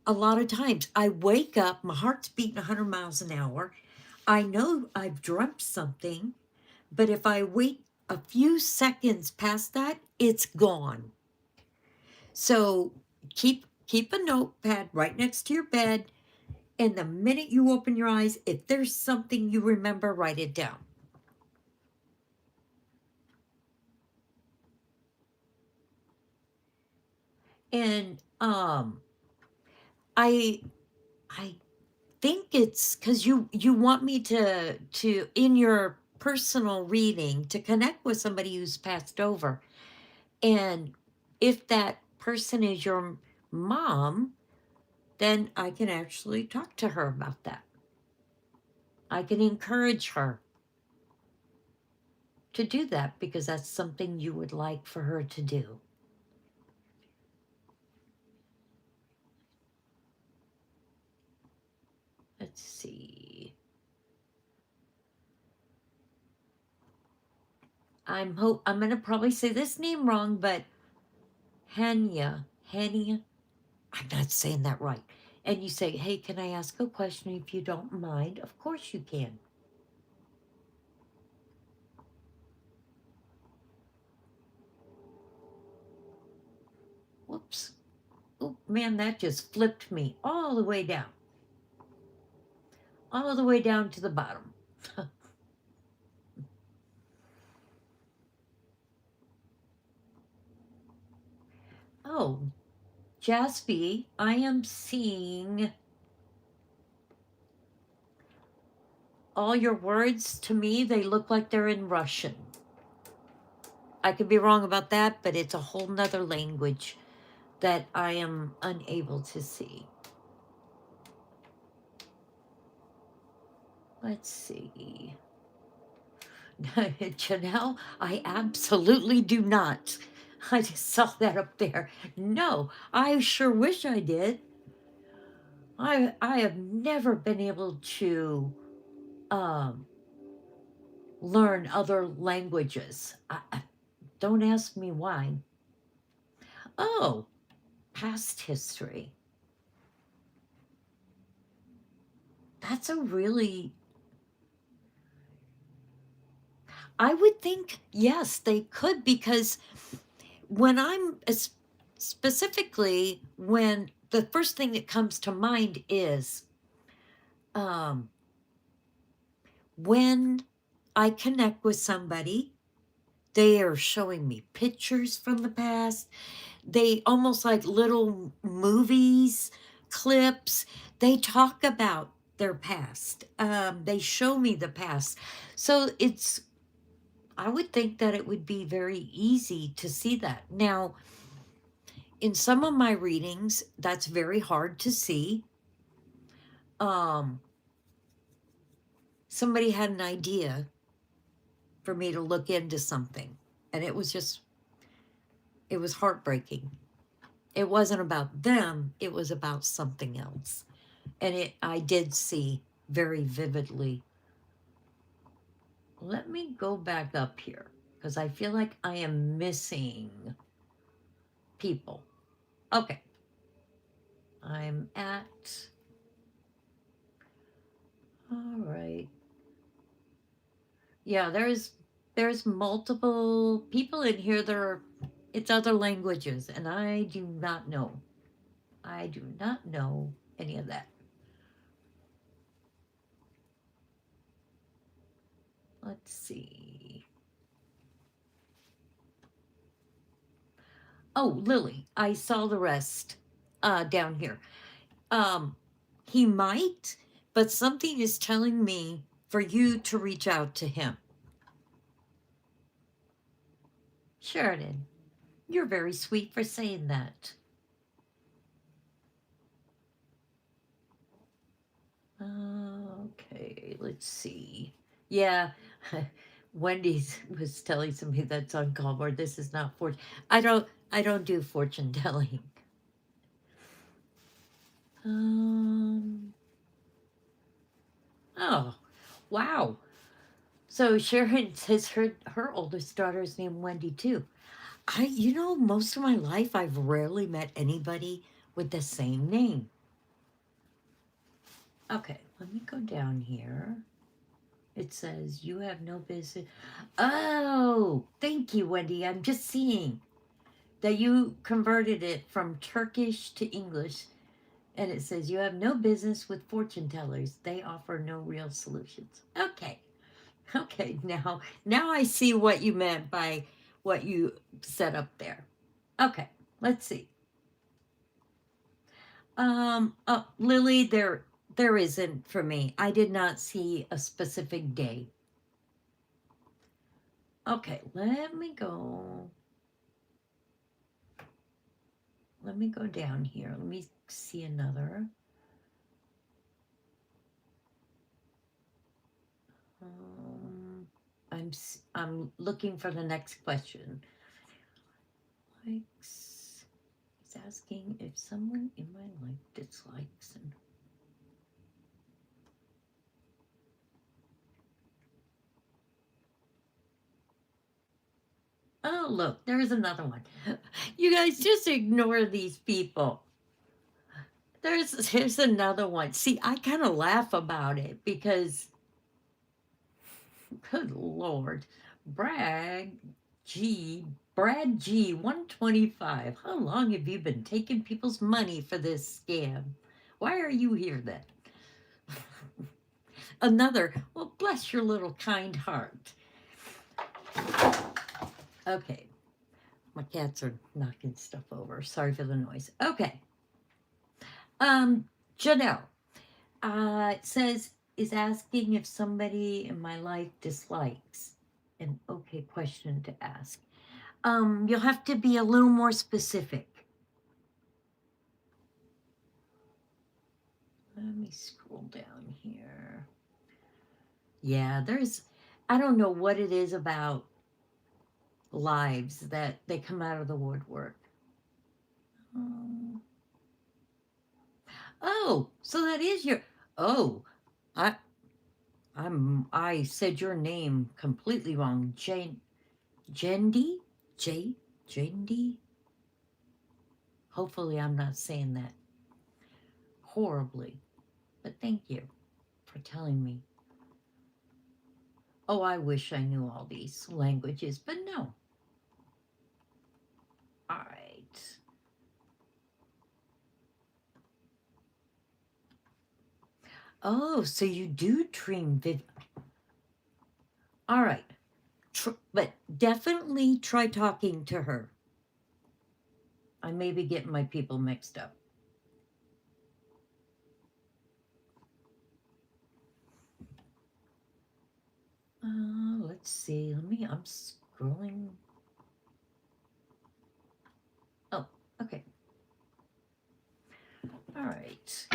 a lot of times. I wake up, my heart's beating 100 miles an hour. I know I've dreamt something, but if I wait a few seconds past that, it's gone. So keep a notepad right next to your bed, and the minute you open your eyes, if there's something you remember, write it down. And I think it's because you want me to in your personal reading to connect with somebody who's passed over. And if that person is your mom, then I can actually talk to her about that. I can encourage her to do that because that's something you would like for her to do. Let's see. I'm going to probably say this name wrong, but Hania, I'm not saying that right. And you say, hey, can I ask a question if you don't mind? Of course you can. Whoops. Oh, man, that just flipped me all the way down. All the way down to the bottom. Oh, Jaspi, I am seeing all your words. To me, they look like they're in Russian. I could be wrong about that, but it's a whole nother language that I am unable to see. Let's see. Janelle, I absolutely do not. I just saw that up there. No, I sure wish I did. I have never been able to learn other languages. Don't ask me why. Oh, past history. That's a really. I would think, yes, they could, because when I'm specifically, when the first thing that comes to mind is when I connect with somebody, they are showing me pictures from the past. They almost like little movies, clips. They talk about their past. They show me the past. So I would think that it would be very easy to see that. Now, in some of my readings, that's very hard to see. Somebody had an idea for me to look into something, and it was heartbreaking. It wasn't about them, it was about something else. And I did see very vividly. Let me go back up here because I feel like I am missing people. Okay. I'm at. All right. Yeah, there's multiple people in here it's other languages, and I do not know. I do not know any of that. let's see. Oh, Lily, I saw the rest down here. He might, but something is telling me for you to reach out to him. Sheridan, you're very sweet for saying that. Okay, let's see. Yeah, Wendy's was telling somebody that's on Callboard. This is not fortune. I don't do fortune telling. Oh, wow. So Sharon says her oldest daughter is named Wendy too. Most of my life I've rarely met anybody with the same name. Okay, let me go down here. It says you have no business. Oh, thank you, Wendy. I'm just seeing that you converted it from Turkish to English, and it says you have no business with fortune tellers. They offer no real solutions. Okay. Okay, now I see what you meant by what you set up there. Okay, let's see. Lily, there isn't for me. I did not see a specific day. Okay, let me go down here. Let me see another. I'm looking for the next question. Likes. He's asking if someone in my life dislikes and oh, look, there's another one. You guys just ignore these people. Here's another one. See, I kind of laugh about it because, good Lord, Brad G, 125. How long have you been taking people's money for this scam? Why are you here then? Another, well, bless your little kind heart. Okay, my cats are knocking stuff over. Sorry for the noise. Okay. Janelle, it says, is asking if somebody in my life dislikes. An okay question to ask. You'll have to be a little more specific. Let me scroll down here. Yeah, I don't know what it is about lives that they come out of the woodwork. Oh, so that is oh, I said your name completely wrong. Jendi? Jendi? Hopefully I'm not saying that horribly. But thank you for telling me. Oh, I wish I knew all these languages, but no. All right. Oh, so you do dream all right. But definitely try talking to her. I may be getting my people mixed up. Let's see. I'm scrolling. Oh, okay. All right.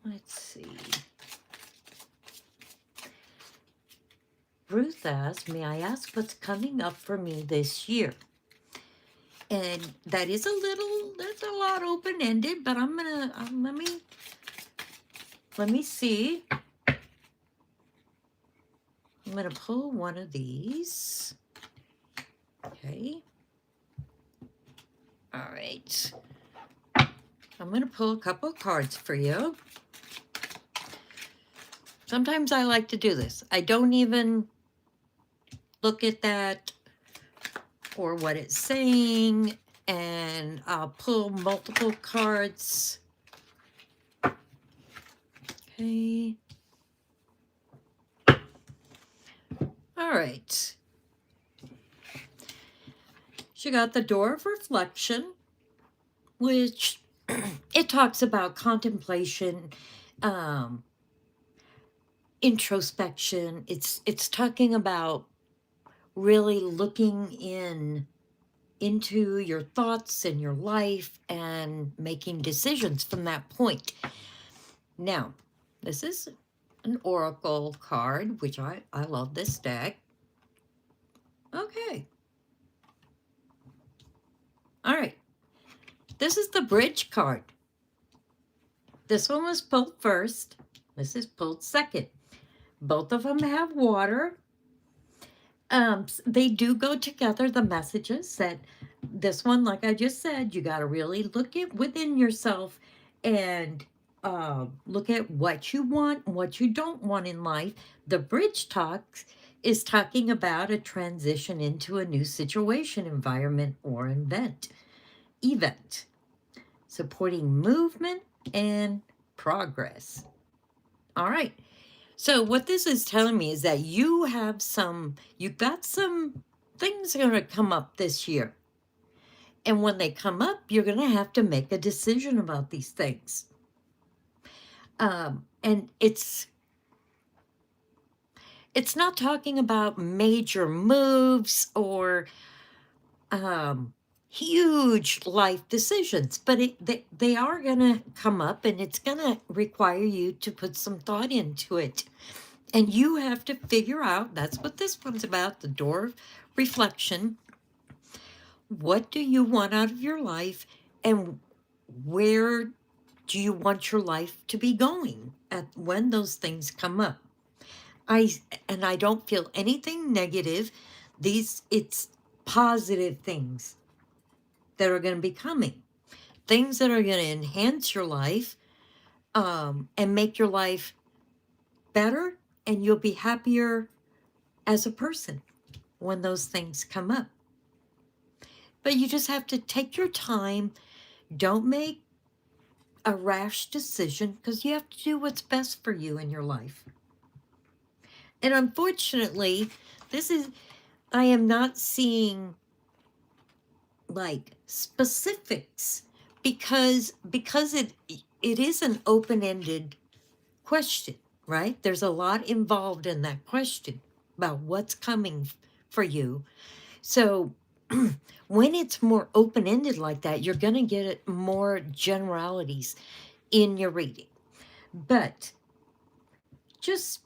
Let's see. Ruth asked, may I ask what's coming up for me this year? And that's a lot open-ended, but I'm gonna, let me see. I'm gonna pull one of these. Okay. All right. I'm gonna pull a couple of cards for you. Sometimes I like to do this. I don't even look at that or what it's saying, and I'll pull multiple cards. Okay. All right. She got the Door of Reflection, which it talks about contemplation, um, introspection. It's talking about really looking into your thoughts and your life and making decisions from that point. Now, this is an oracle card, which I love this deck. Okay. All right. This is the bridge card. This one was pulled first. This is pulled second. Both of them have water. They do go together, the messages that this one, like I just said, you got to really look at within yourself and look at what you want and what you don't want in life. The bridge talks is talking about a transition into a new situation, environment, or event, supporting movement and progress. All right. So what this is telling me is that you've got some things that are going to come up this year. And when they come up, you're going to have to make a decision about these things. And it's not talking about major moves or huge life decisions, but they are going to come up, and it's going to require you to put some thought into it. And you have to figure out, that's what this one's about, the Door of Reflection. What do you want out of your life, and where do you want your life to be going when those things come up? I don't feel anything negative. It's positive things that are going to be coming. Things that are going to enhance your life, and make your life better, and you'll be happier as a person when those things come up. But you just have to take your time. Don't make a rash decision, because you have to do what's best for you in your life. And unfortunately, I am not seeing like specifics, because it is an open-ended question, right? There's a lot involved in that question about what's coming for you. So when it's more open-ended like that, you're going to get more generalities in your reading. But just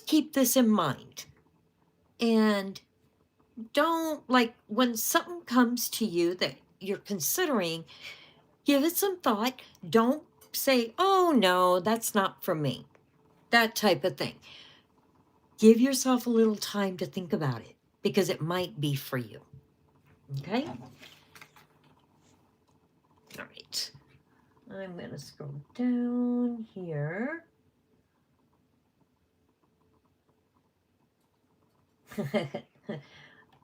keep this in mind. And don't, like, when something comes to you that you're considering, give it some thought. Don't say, oh no, that's not for me. That type of thing. Give yourself a little time to think about it, because it might be for you. Okay? All right. I'm going to scroll down here.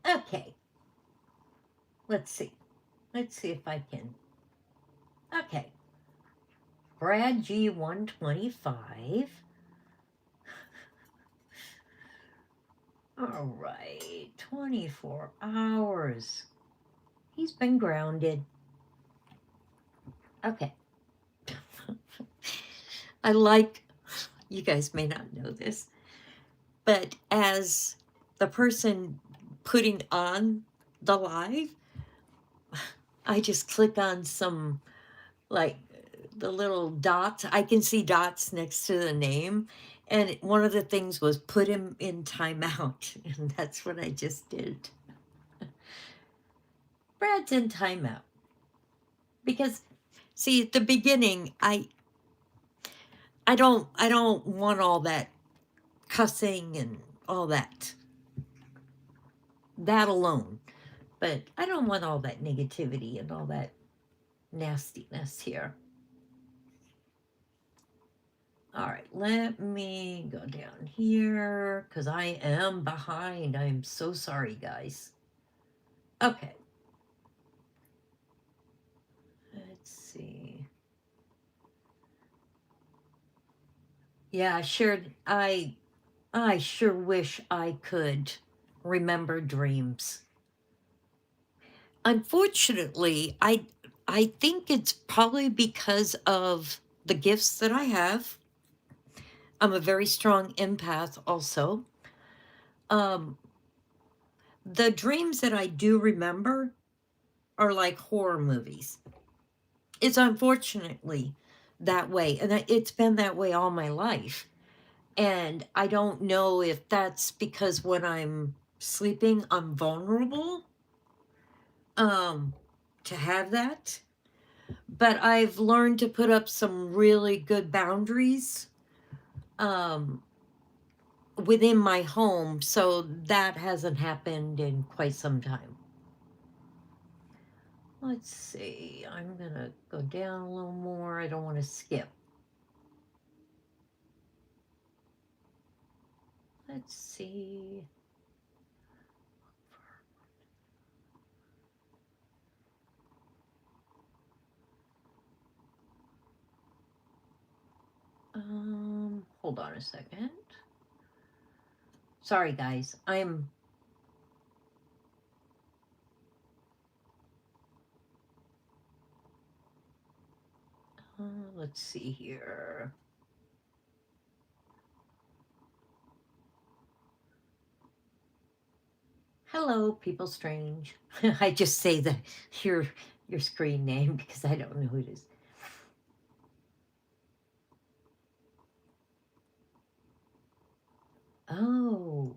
Okay. Let's see. Let's see if I can. Okay. Brad G125. All right. 24 hours. He's been grounded. Okay. You guys may not know this, but as the person putting on the live, I just click on some, like, the little dots. I can see dots next to the name. And one of the things was put him in timeout. And that's what I just did. Brad's in timeout. Because, see, at the beginning, I don't want all that cussing and all that. That alone. But I don't want all that negativity and all that nastiness here. All right, let me go down here, because I am behind. I am so sorry, guys. Okay. Let's see. Yeah, I I sure wish I could remember dreams. Unfortunately, I think it's probably because of the gifts that I have. I'm a very strong empath also. Um, the dreams that I do remember are like horror movies. It's unfortunately that way, and it's been that way all my life. And I don't know if that's because when I'm sleeping, I'm vulnerable to have that. But I've learned to put up some really good boundaries um, within my home, so that hasn't happened in quite some time. Let's see, I'm gonna go down a little more. I don't want to skip. Let's see. Hold on a second. Sorry, guys. Let's see here. Hello, people strange. I just say your screen name because I don't know who it is. Oh,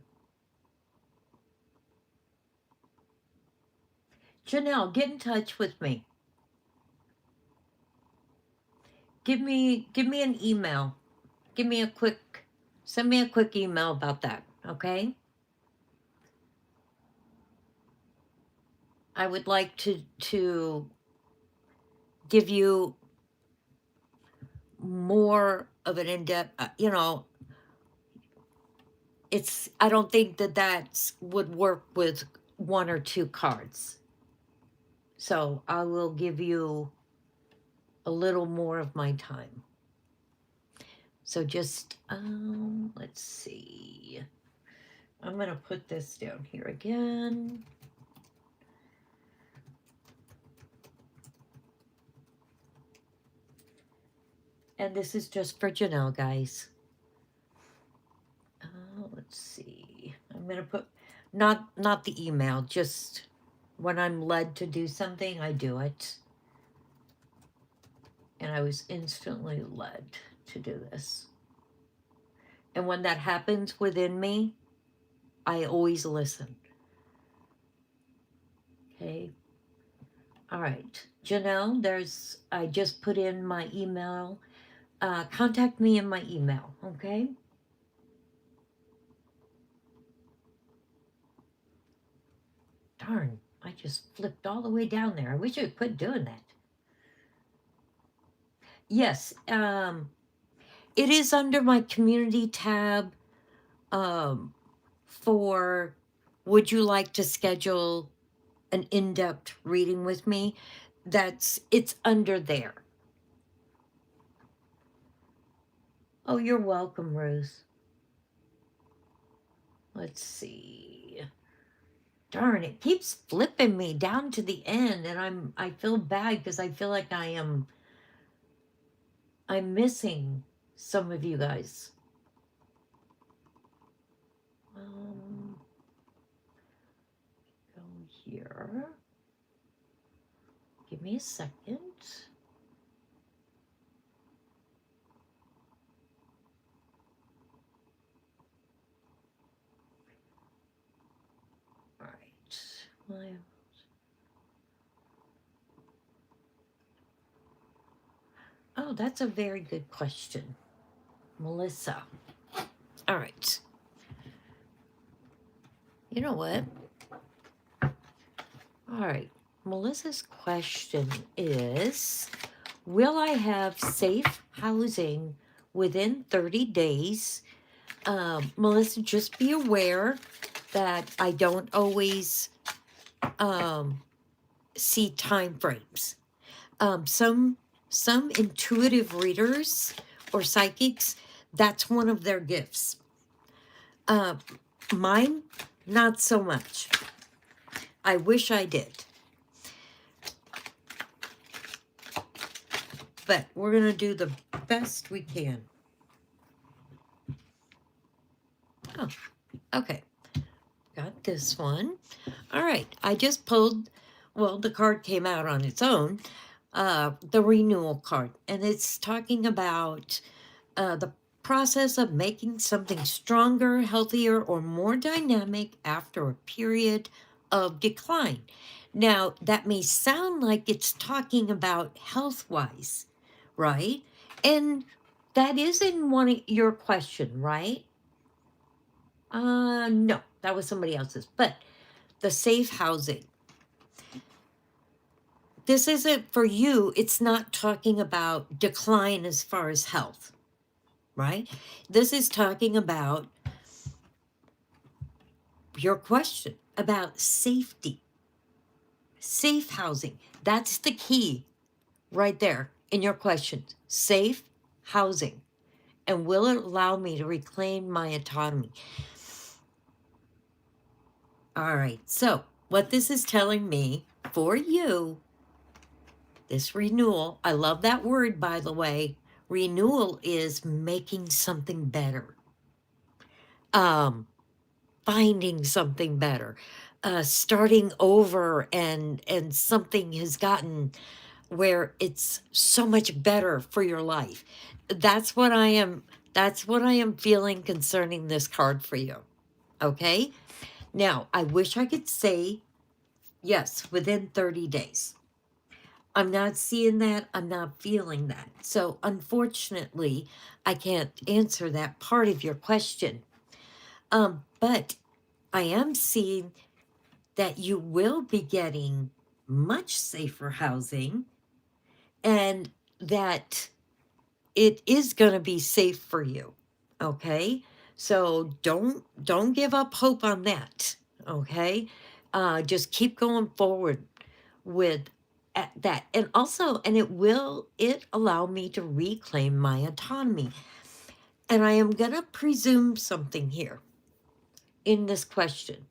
Janelle, get in touch with me. Give me an email. Send me a quick email about that, okay? I would like to give you more of an in-depth, I don't think that would work with one or two cards. So I will give you a little more of my time. So just, let's see. I'm going to put this down here again. And this is just for Janelle, guys. Let's see. I'm going to put, not the email, just when I'm led to do something, I do it. And I was instantly led to do this. And when that happens within me, I always listen. Okay. All right. Janelle, I just put in my email. Contact me in my email, okay? Darn, I just flipped all the way down there. I wish I would quit doing that. Yes, it is under my community tab for would you like to schedule an in-depth reading with me? It's under there. Oh, you're welcome, Ruth. Let's see. Darn, it keeps flipping me down to the end, and I feel bad because I feel like I'm missing some of you guys. Go here. Give me a second. All right. Oh, that's a very good question, Melissa. All right. You know what? All right. Melissa's question is, will I have safe housing within 30 days? Melissa, just be aware that I don't always see time frames. Some intuitive readers or psychics, that's one of their gifts. Mine, not so much. I wish I did. But we're going to do the best we can. Oh, okay. Got this one. All right. I just pulled, well, the card came out on its own, the renewal card. And it's talking about the process of making something stronger, healthier, or more dynamic after a period of decline. Now, that may sound like it's talking about health wise, right? And that is in one of your question, right? No, that was somebody else's. But the safe housing. This isn't for you. It's not talking about decline as far as health, right? This is talking about your question about safety, safe housing. That's the key right there in your question. Safe housing. And will it allow me to reclaim my autonomy? All right. So, what this is telling me for you, this renewal, I love that word, by the way. Renewal is making something better. Finding something better, starting over, and something has gotten where it's so much better for your life. That's what I am. That's what I am feeling concerning this card for you. Okay. Now, I wish I could say yes within 30 days. I'm not seeing that. I'm not feeling that. So, unfortunately, I can't answer that part of your question. But I am seeing that you will be getting much safer housing, and that it is going to be safe for you. Okay? So don't give up hope on that. Okay? Just keep going forward with that. And also, and it allow me to reclaim my autonomy. And I am going to presume something here in this question.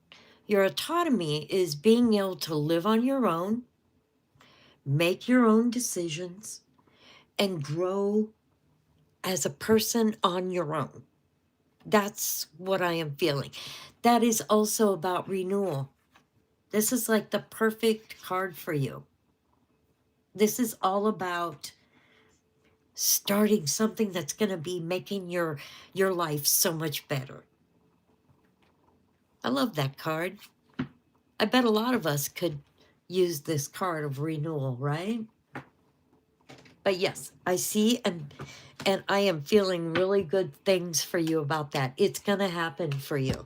Your autonomy is being able to live on your own, make your own decisions, and grow as a person on your own. That's what I am feeling. That is also about renewal. This is like the perfect card for you. This is all about starting something that's going to be making your life so much better. I love that card. I bet a lot of us could use this card of renewal, right? But yes, I see, and I am feeling really good things for you about that. It's going to happen for you.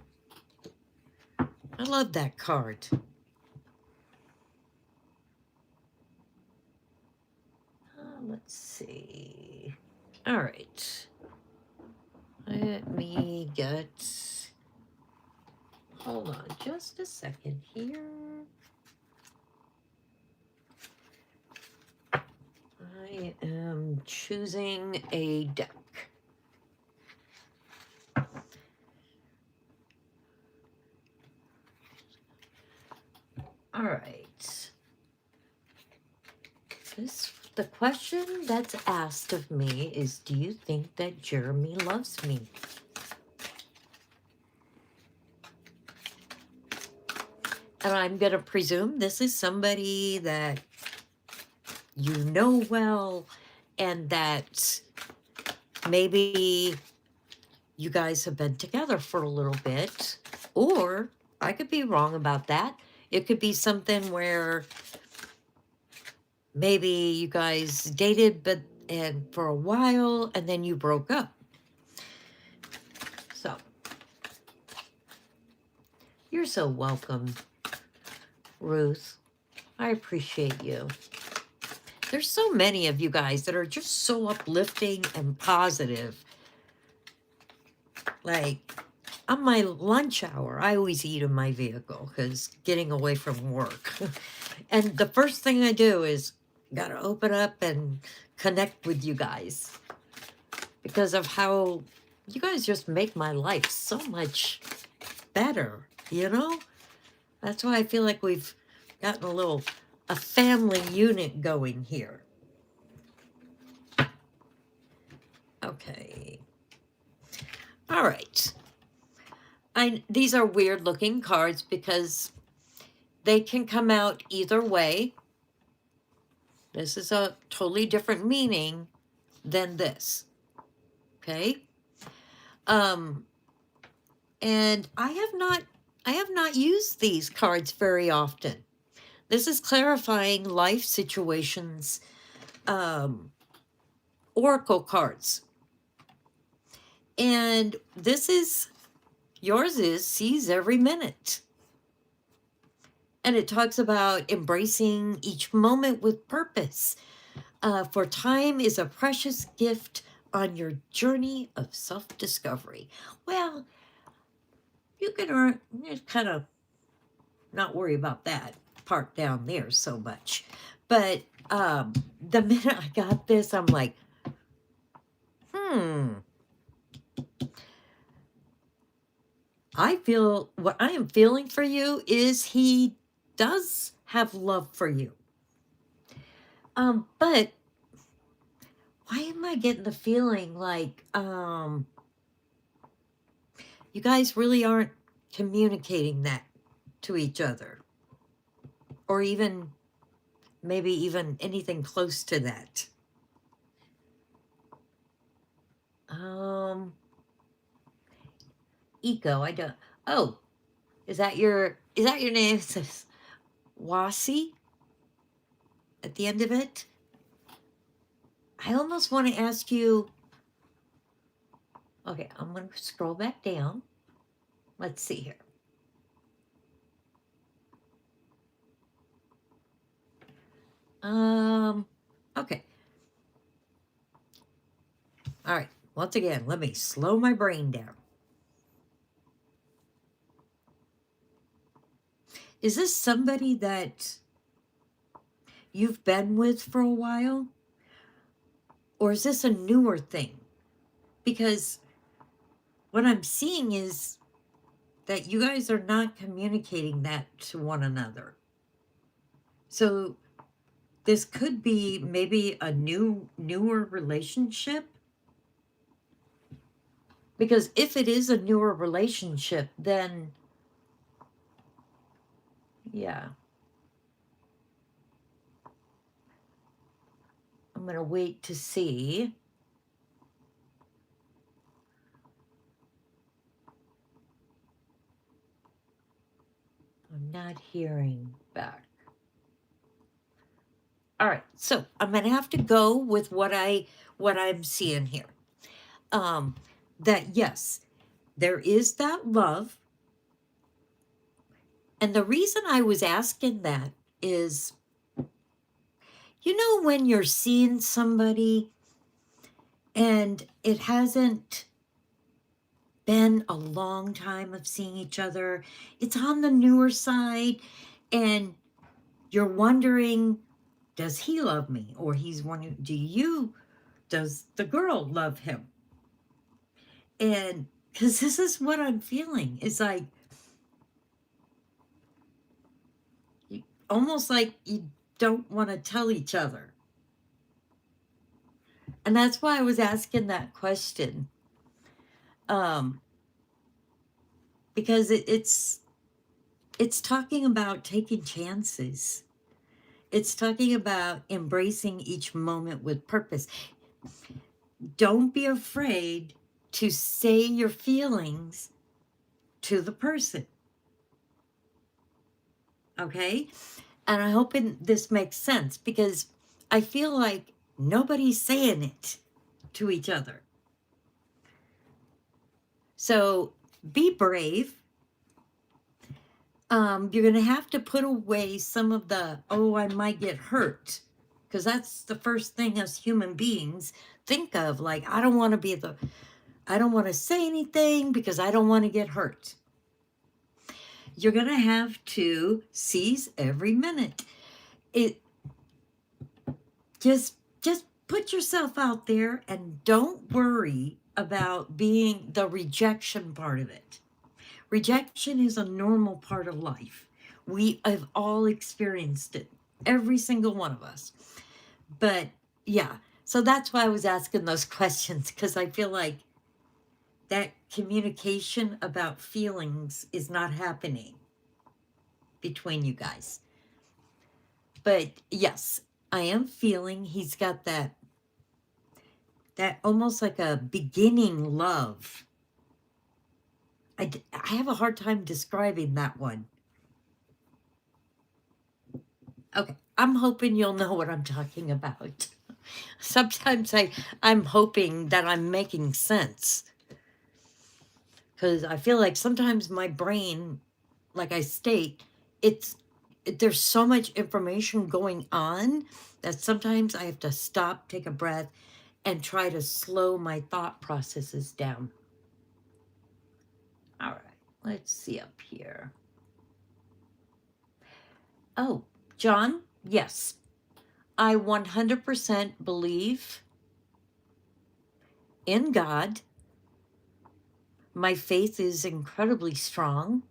I love that card. Let's see. All right. Let me get... Hold on just a second here. I am choosing a deck. All right. The question that's asked of me is, do you think that Jeremy loves me? And I'm going to presume this is somebody that you know well, and that maybe you guys have been together for a little bit. Or I could be wrong about that. It could be something where maybe you guys dated and for a while, and then you broke up. So you're so welcome, Ruth. I appreciate you. There's so many of you guys that are just so uplifting and positive. Like, on my lunch hour, I always eat in my vehicle because getting away from work. And the first thing I do is gotta open up and connect with you guys because of how You guys just make my life so much better, you know? That's why I feel like we've gotten a family unit going here. Okay. All right. These are weird looking cards because they can come out either way. This is a totally different meaning than this. Okay? And I have not used these cards very often. This is clarifying life situations, oracle cards. And yours is seize every minute. And it talks about embracing each moment with purpose. For time is a precious gift on your journey of self-discovery. Well, you can just kind of not worry about that part down there so much. But the minute I got this, I'm like, I feel what I am feeling for you is he does have love for you. But why am I getting the feeling like you guys really aren't communicating that to each other? Or even maybe even anything close to that. Eco, I don't. Oh, is that your name? It says Wasi at the end of it. I almost want to ask you. Okay, I'm going to scroll back down. Let's see here. Okay. All right. Once again, let me slow my brain down. Is this somebody that you've been with for a while? Or is this a newer thing? Because what I'm seeing is that you guys are not communicating that to one another. So this could be maybe a newer relationship. Because if it is a newer relationship, then yeah. I'm going to wait to see. I'm not hearing back. All right, so I'm going to have to go with what I'm seeing here. That yes, there is that love. And the reason I was asking that is, you know, when you're seeing somebody and it hasn't been a long time of seeing each other, it's on the newer side, and you're wondering, does he love me? Or he's wondering, does the girl love him? And because this is what I'm feeling. It's like, almost like you don't want to tell each other. And that's why I was asking that question. Because it's talking about taking chances. It's talking about embracing each moment with purpose. Don't be afraid to say your feelings to the person. Okay? And I hope this makes sense, because I feel like nobody's saying it to each other. So be brave. You're going to have to put away some of the, oh, I might get hurt. Because that's the first thing us human beings think of. Like, I don't want to say anything because I don't want to get hurt. You're going to have to seize every minute. Just put yourself out there and don't worry about being the rejection part of it. Rejection is a normal part of life. We have all experienced it, every single one of us. But yeah, so that's why I was asking those questions, because I feel like that communication about feelings is not happening between you guys. But yes, I am feeling he's got that almost like a beginning love. I have a hard time describing that one. Okay, I'm hoping you'll know what I'm talking about. Sometimes I'm hoping that I'm making sense, because I feel like sometimes my brain, like I state, there's so much information going on that sometimes I have to stop, take a breath, and try to slow my thought processes down. All right, let's see up here. Oh, John, yes, I 100% believe in God. My faith is incredibly strong.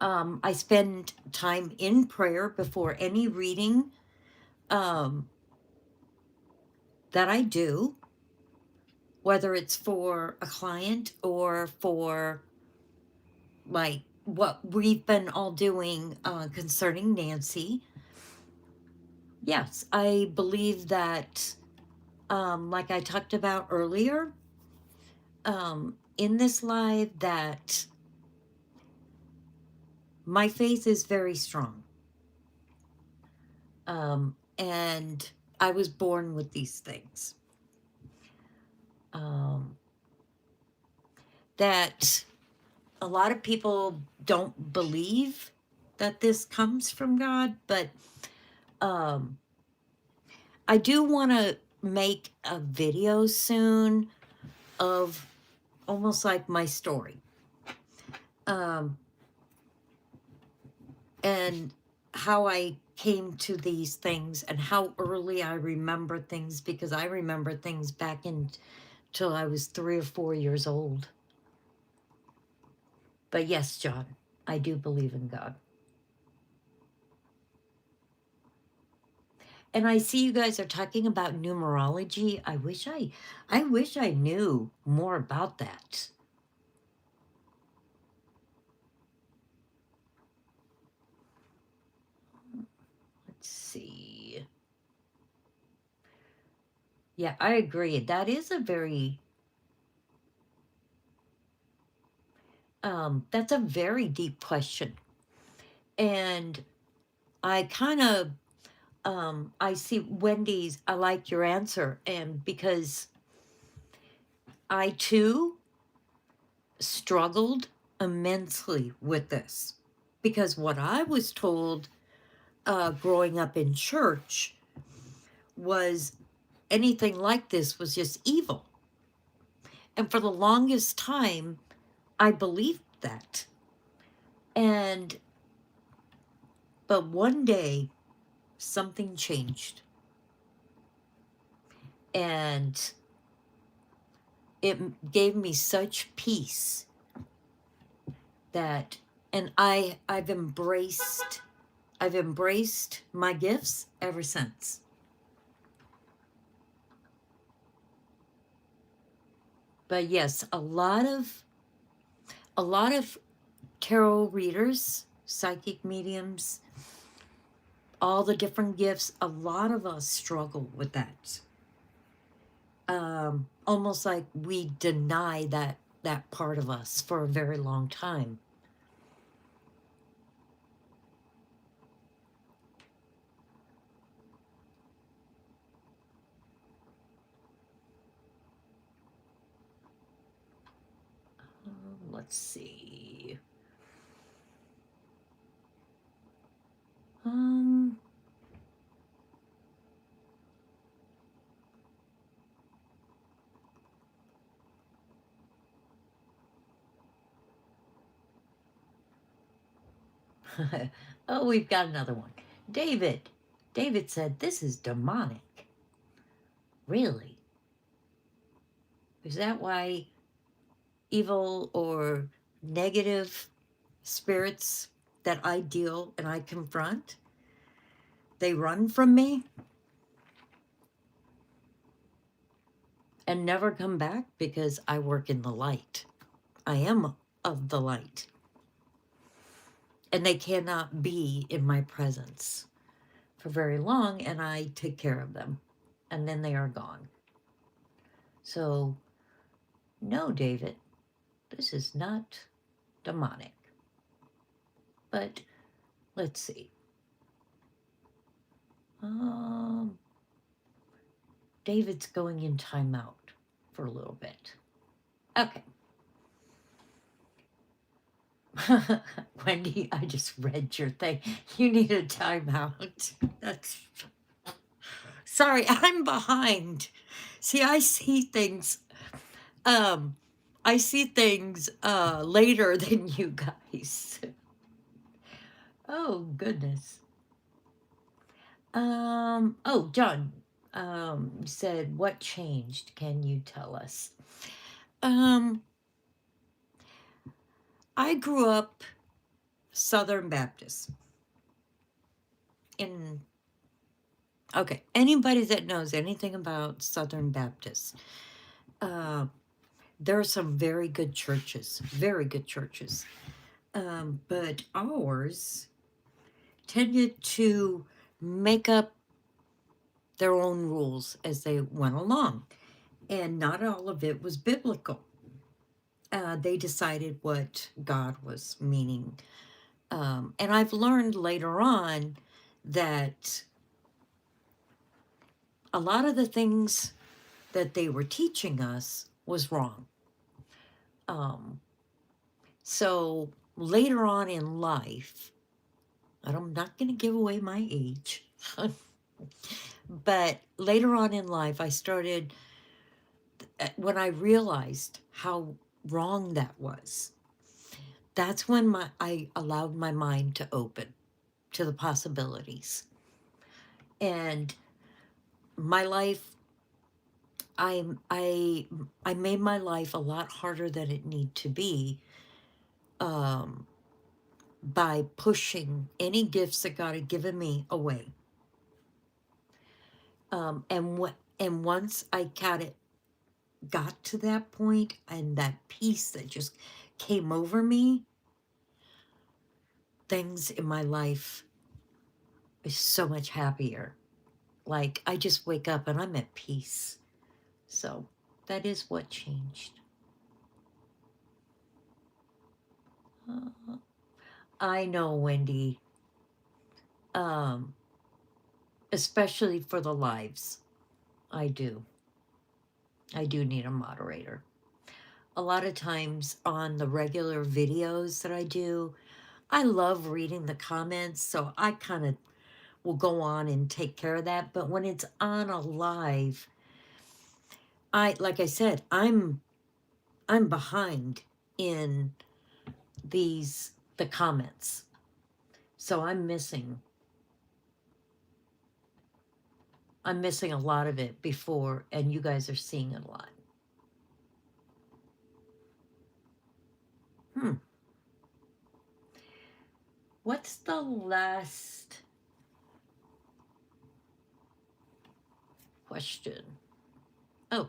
I spend time in prayer before any reading that I do, whether it's for a client or for like what we've been all doing concerning Nancy. Yes, I believe that, like I talked about earlier in this live, that my faith is very strong. And I was born with these things. That a lot of people don't believe that this comes from God, but I do want to make a video soon of almost like my story. And how I came to these things and how early I remember things, because I remember things back until I was 3 or 4 years old. But yes, John, I do believe in God. And I see you guys are talking about numerology. I wish I knew more about that. Let's see. Yeah, I agree. That is a very that's a very deep question. And I kind of I see Wendy's, I like your answer, and because I too struggled immensely with this, because what I was told growing up in church was anything like this was just evil. And for the longest time, I believed that. But one day, something changed. And it gave me such peace that, and I've embraced my gifts ever since. But yes, a lot of tarot readers, psychic mediums, all the different gifts, a lot of us struggle with that. Almost like we deny that part of us for a very long time. Let's see. Oh, we've got another one. David said, this is demonic. Really? Is that why evil or negative spirits that I deal and I confront, they run from me and never come back? Because I work in the light. I am of the light. And they cannot be in my presence for very long, and I take care of them. And then they are gone. So, no, David, this is not demonic. But let's see. David's going in timeout for a little bit. Okay. Wendy, I just read your thing. You need a timeout. That's sorry, I'm behind. See, I see things later than you guys. Oh goodness. Oh, John said, what changed? Can you tell us? I grew up Southern Baptist. Okay, anybody that knows anything about Southern Baptist, there are some very good churches, but ours tended to make up their own rules as they went along, and not all of it was biblical. They decided what God was meaning. And I've learned later on that a lot of the things that they were teaching us was wrong. So later on in life, I'm not going to give away my age, but later on in life, I started, when I realized how wrong that was, that's when I allowed my mind to open to the possibilities. And my life, I made my life a lot harder than it need to be, by pushing any gifts that God had given me away. And once I got to that point, and that peace that just came over me, things in my life is so much happier. Like, I just wake up and I'm at peace. So that is what changed. I know, Wendy. Especially for the lives. I do need a moderator. A lot of times on the regular videos that I do, I love reading the comments, so I kind of will go on and take care of that. But when it's on a live, like I said, I'm behind in the comments. So I'm missing a lot of it before, and you guys are seeing it a lot. What's the last question? Oh.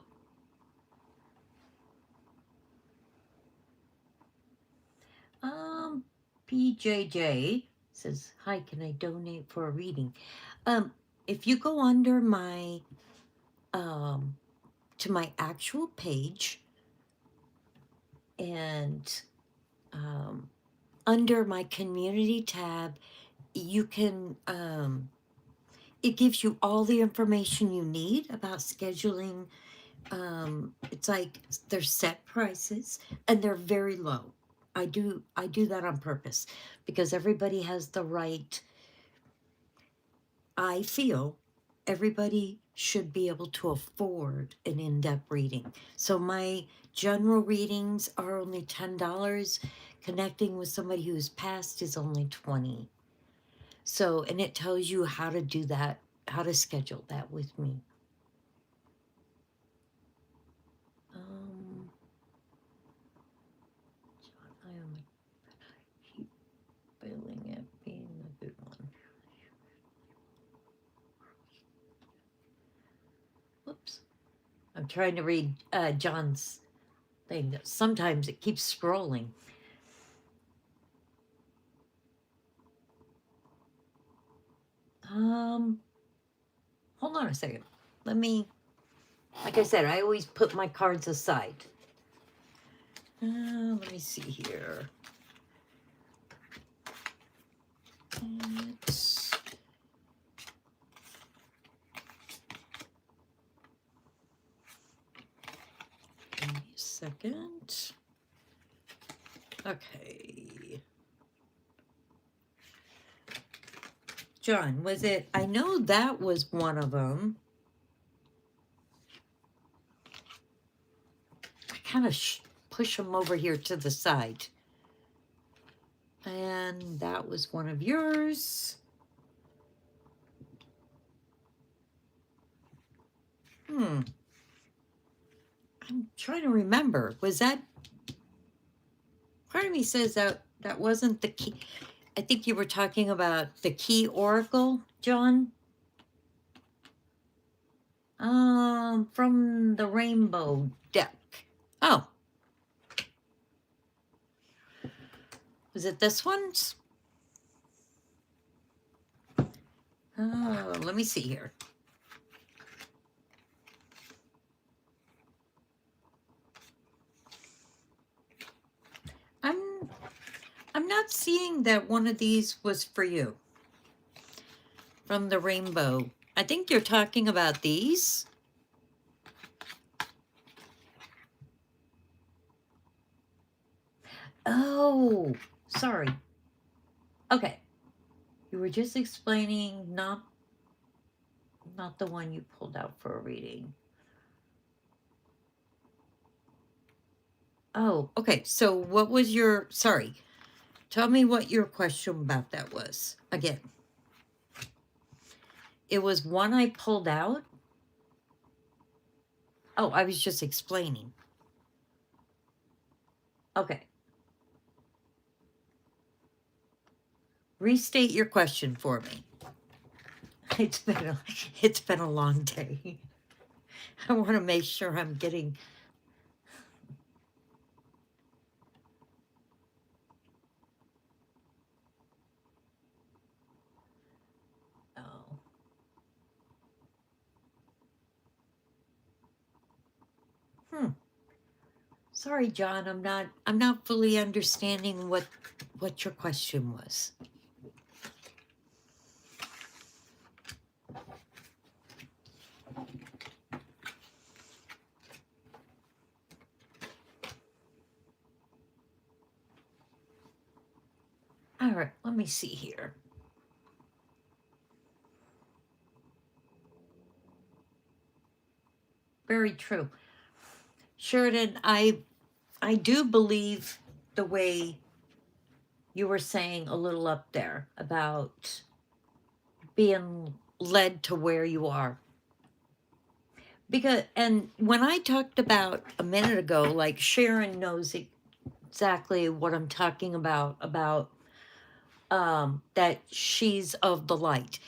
PJJ says, hi, can I donate for a reading? If you go under my, to my actual page, and under my community tab, you can, it gives you all the information you need about scheduling. It's like there's set prices and they're very low. I do that on purpose because everybody has the right. I feel everybody should be able to afford an in-depth reading. So my general readings are only $10. Connecting with somebody who's passed is only $20. So, and it tells you how to do that, how to schedule that with me. I'm trying to read John's thing. Sometimes it keeps scrolling. Hold on a second. Let me, like I said, I always put my cards aside. Let me see here. It's, give me a second. Okay. John, was it? I know that was one of them. I kind of push them over here to the side. And that was one of yours. I'm trying to remember. Was that? Part of me says that that wasn't the key. I think you were talking about the key oracle, John. From the rainbow deck. Oh. Was it this one? Oh, let me see here. I'm not seeing that one of these was for you. From the rainbow. I think you're talking about these. Oh, sorry. Okay. You were just explaining not the one you pulled out for a reading. Oh, okay. So what was your, sorry. Tell me what your question about that was again. It was one I pulled out. Oh, I was just explaining. Okay. Restate your question for me. It's been a long day. I want to make sure I'm getting. Oh. Sorry, John. I'm not fully understanding what your question was. All right, let me see here. Very true. Sheridan, I do believe the way you were saying a little up there about being led to where you are. Because, and when I talked about a minute ago, like Sharon knows exactly what I'm talking about that she's of the light.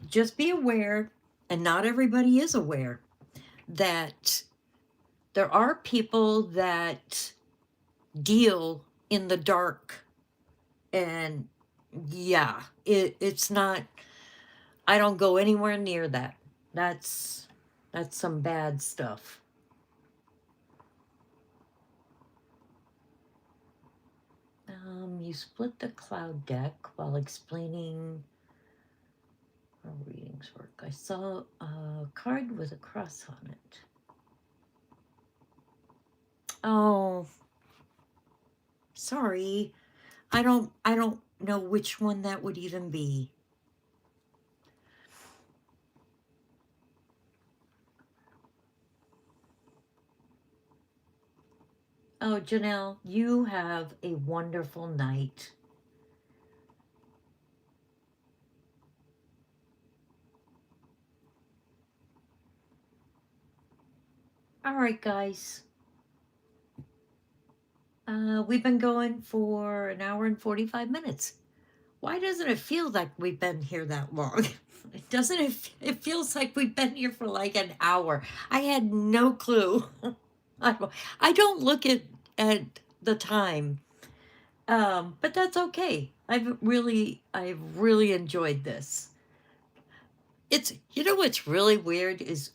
Just be aware, and not everybody is aware, that there are people that deal in the dark. And yeah, it's not, I don't go anywhere near that. That's some bad stuff. You split the cloud deck while explaining how readings work. I saw a card with a cross on it. Oh, sorry. I don't know which one that would even be. Oh, Janelle, you have a wonderful night. All right, guys. We've been going for an hour and 45 minutes. Why doesn't it feel like we've been here that long? It doesn't it feels like we've been here for like an hour. I had no clue. I don't look at the time. But that's okay. I've really enjoyed this. It's, you know what's really weird is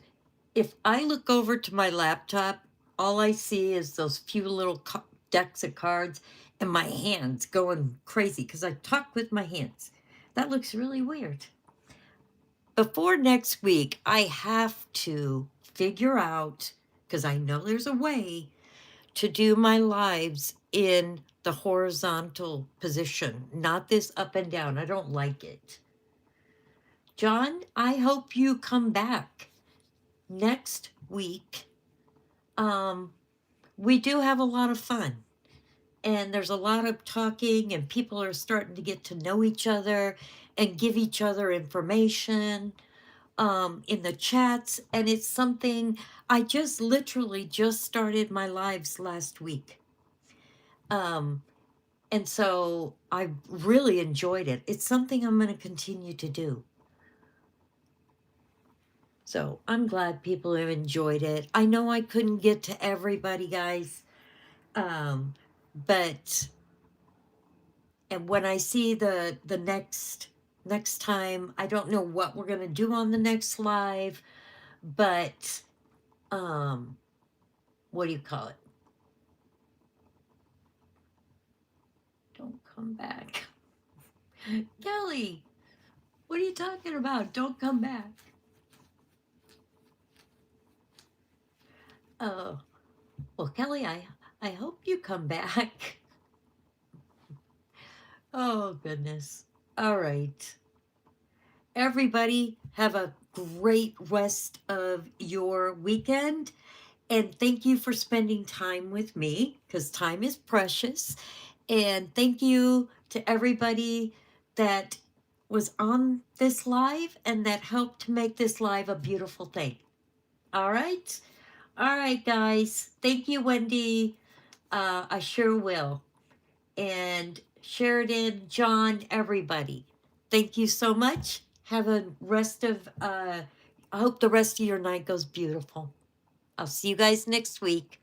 if I look over to my laptop, all I see is those few little decks of cards and my hands going crazy because I talk with my hands. That looks really weird. Before next week, I have to figure out, because I know there's a way to do my lives in the horizontal position, not this up and down. I don't like it. John, I hope you come back next week. We do have a lot of fun, and there's a lot of talking, and people are starting to get to know each other and give each other information in the chats. And it's something I just literally just started my lives last week. And so I really enjoyed it. It's something I'm going to continue to do. So I'm glad people have enjoyed it. I know I couldn't get to everybody, guys. But and when I see the next time, I don't know what we're gonna do on the next live, but what do you call it? Don't come back. Kelly, what are you talking about? Don't come back. Oh, well, Kelly, I hope you come back. Oh, goodness. All right. Everybody, have a great rest of your weekend. And thank you for spending time with me because time is precious. And thank you to everybody that was on this live and that helped to make this live a beautiful thing. All right. All right, guys. Thank you, Wendy. I sure will. And Sheridan, John, everybody. Thank you so much. Have a rest of, I hope the rest of your night goes beautiful. I'll see you guys next week.